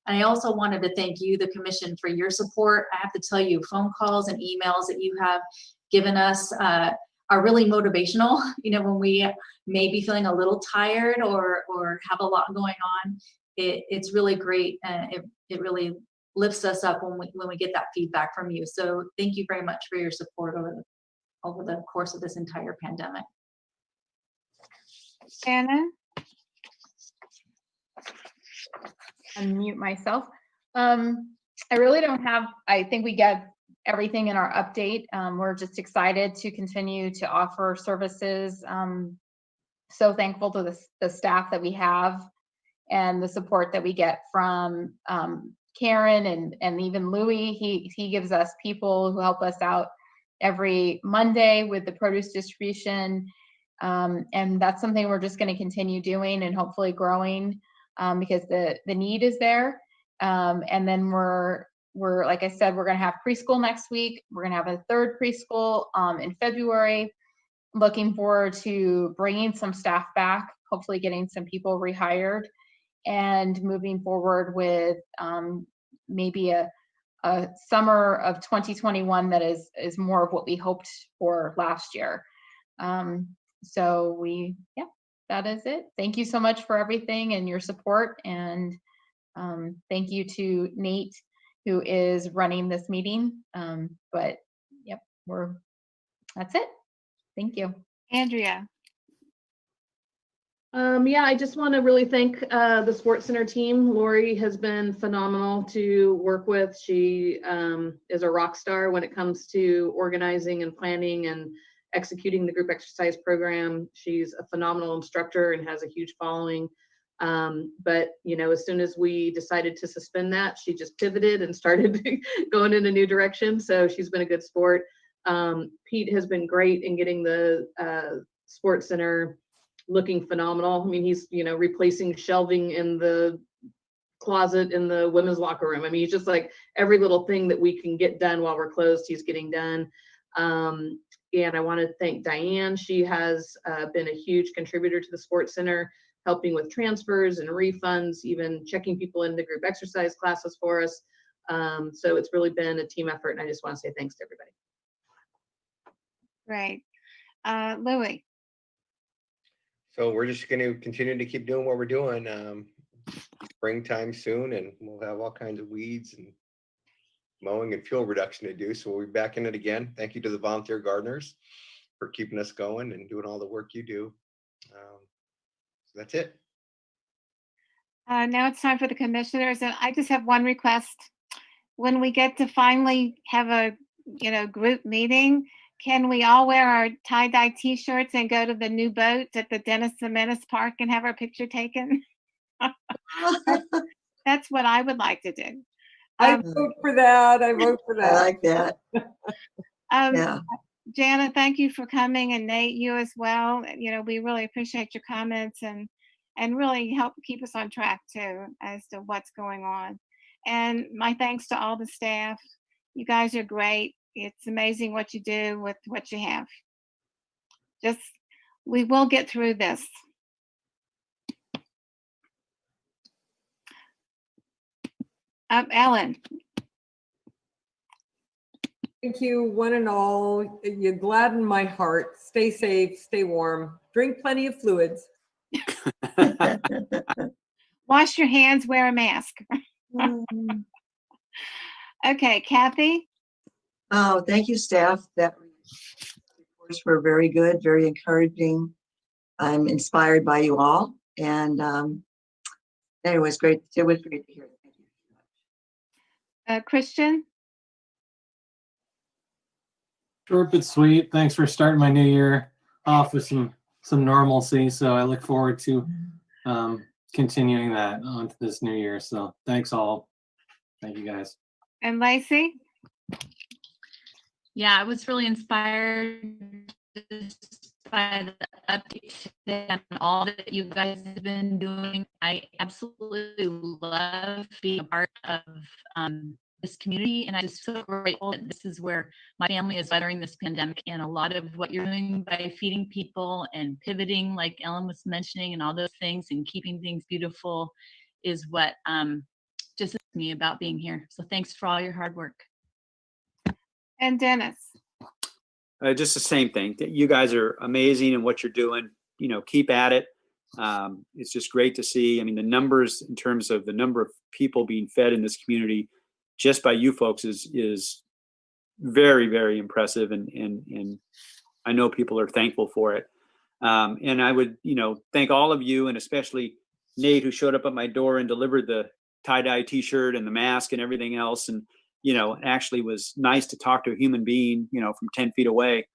And I also wanted to thank you, the commission, for your support. I have to tell you, phone calls and emails that you have given us are really motivational. When we may be feeling a little tired or have a lot going on, it's really great. And it really lifts us up when we get that feedback from you. So thank you very much for your support over the course of this entire pandemic. Anna? Unmute myself. I really don't have, I think we get everything in our update. We're just excited to continue to offer services. So thankful to the staff that we have and the support that we get from Karen and even Louis. He gives us people who help us out every Monday with the produce distribution. And that's something we're just going to continue doing and hopefully growing because the need is there. And then we're like I said, we're going to have preschool next week. We're going to have a third preschool in February. Looking forward to bringing some staff back, hopefully getting some people rehired, and moving forward with maybe a summer of 2021 that is more of what we hoped for last year. So yeah, that is it. Thank you so much for everything and your support. And thank you to Nate, who is running this meeting. But yep, that's it. Thank you. Andrea. Yeah, I just want to really thank the Sports Center team. Lori has been phenomenal to work with. She is a rock star when it comes to organizing and planning and executing the group exercise program. She's a phenomenal instructor and has a huge following. But you know, as soon as we decided to suspend that, she just pivoted and started going in a new direction. So she's been a good sport. Pete has been great in getting the Sports Center looking phenomenal. I mean, he's, you know, replacing shelving in the closet in the women's locker room. I mean, he's just like every little thing that we can get done while we're closed, he's getting done. And I want to thank Diane. She has been a huge contributor to the Sports Center, helping with transfers and refunds, even checking people into group exercise classes for us. So it's really been a team effort, and I just want to say thanks to everybody. Great. Louis. So we're just going to continue to keep doing what we're doing. Springtime soon, and we'll have all kinds of weeds and mowing and fuel reduction to do. So we'll be back in it again. Thank you to the volunteer gardeners for keeping us going and doing all the work you do. So that's it. Now it's time for the commissioners, and I just have one request. When we get to finally have a group meeting, can we all wear our tie-dye t-shirts and go to the new boat at the Dennis the Menace Park and have our picture taken? That's what I would like to do. I vote for that. I vote for that. I like that. Yeah. Jana, thank you for coming, and Nate, you as well. You know, we really appreciate your comments and really help keep us on track too as to what's going on. And my thanks to all the staff. You guys are great. It's amazing what you do with what you have. We will get through this. Ellen. Thank you, one and all. You gladden my heart. Stay safe, stay warm, drink plenty of fluids. Wash your hands, wear a mask. Okay, Kathy. Oh, thank you, staff. That reports were very good, very encouraging. I'm inspired by you all, and it was great. It was great to hear. Thank you so much. Christian. Short but sweet. Thanks for starting my new year off with some normalcy. So I look forward to continuing that on to this new year. So thanks all. Thank you guys. And Lacey. Yeah, I was really inspired by the update today and all that you guys have been doing. I absolutely love being a part of this community, and I'm just so grateful that this is where my family is weathering this pandemic, and a lot of what you're doing by feeding people and pivoting, like Ellen was mentioning, and all those things, and keeping things beautiful is what just me about being here. So thanks for all your hard work. And Dennis. Just the same thing. You guys are amazing in what you're doing. You know, keep at it. It's just great to see. I mean, the numbers in terms of the number of people being fed in this community just by you folks is very, very impressive. And I know people are thankful for it. And I would, thank all of you, and especially Nate, who showed up at my door and delivered the tie-dye t-shirt and the mask and everything else. And, actually was nice to talk to a human being, from 10 feet away,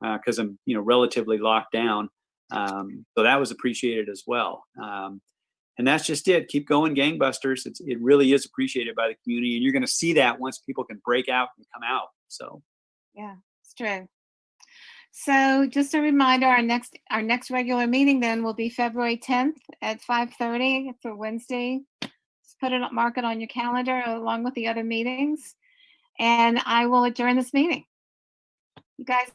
because I'm, relatively locked down. So that was appreciated as well. And that's just it. Keep going, gangbusters. It really is appreciated by the community. And you're going to see that once people can break out and come out. So. Yeah, it's true. So just a reminder, our next regular meeting then will be February 10th at 5:30. It's a Wednesday. Just mark it on your calendar along with the other meetings, and I will adjourn this meeting. You guys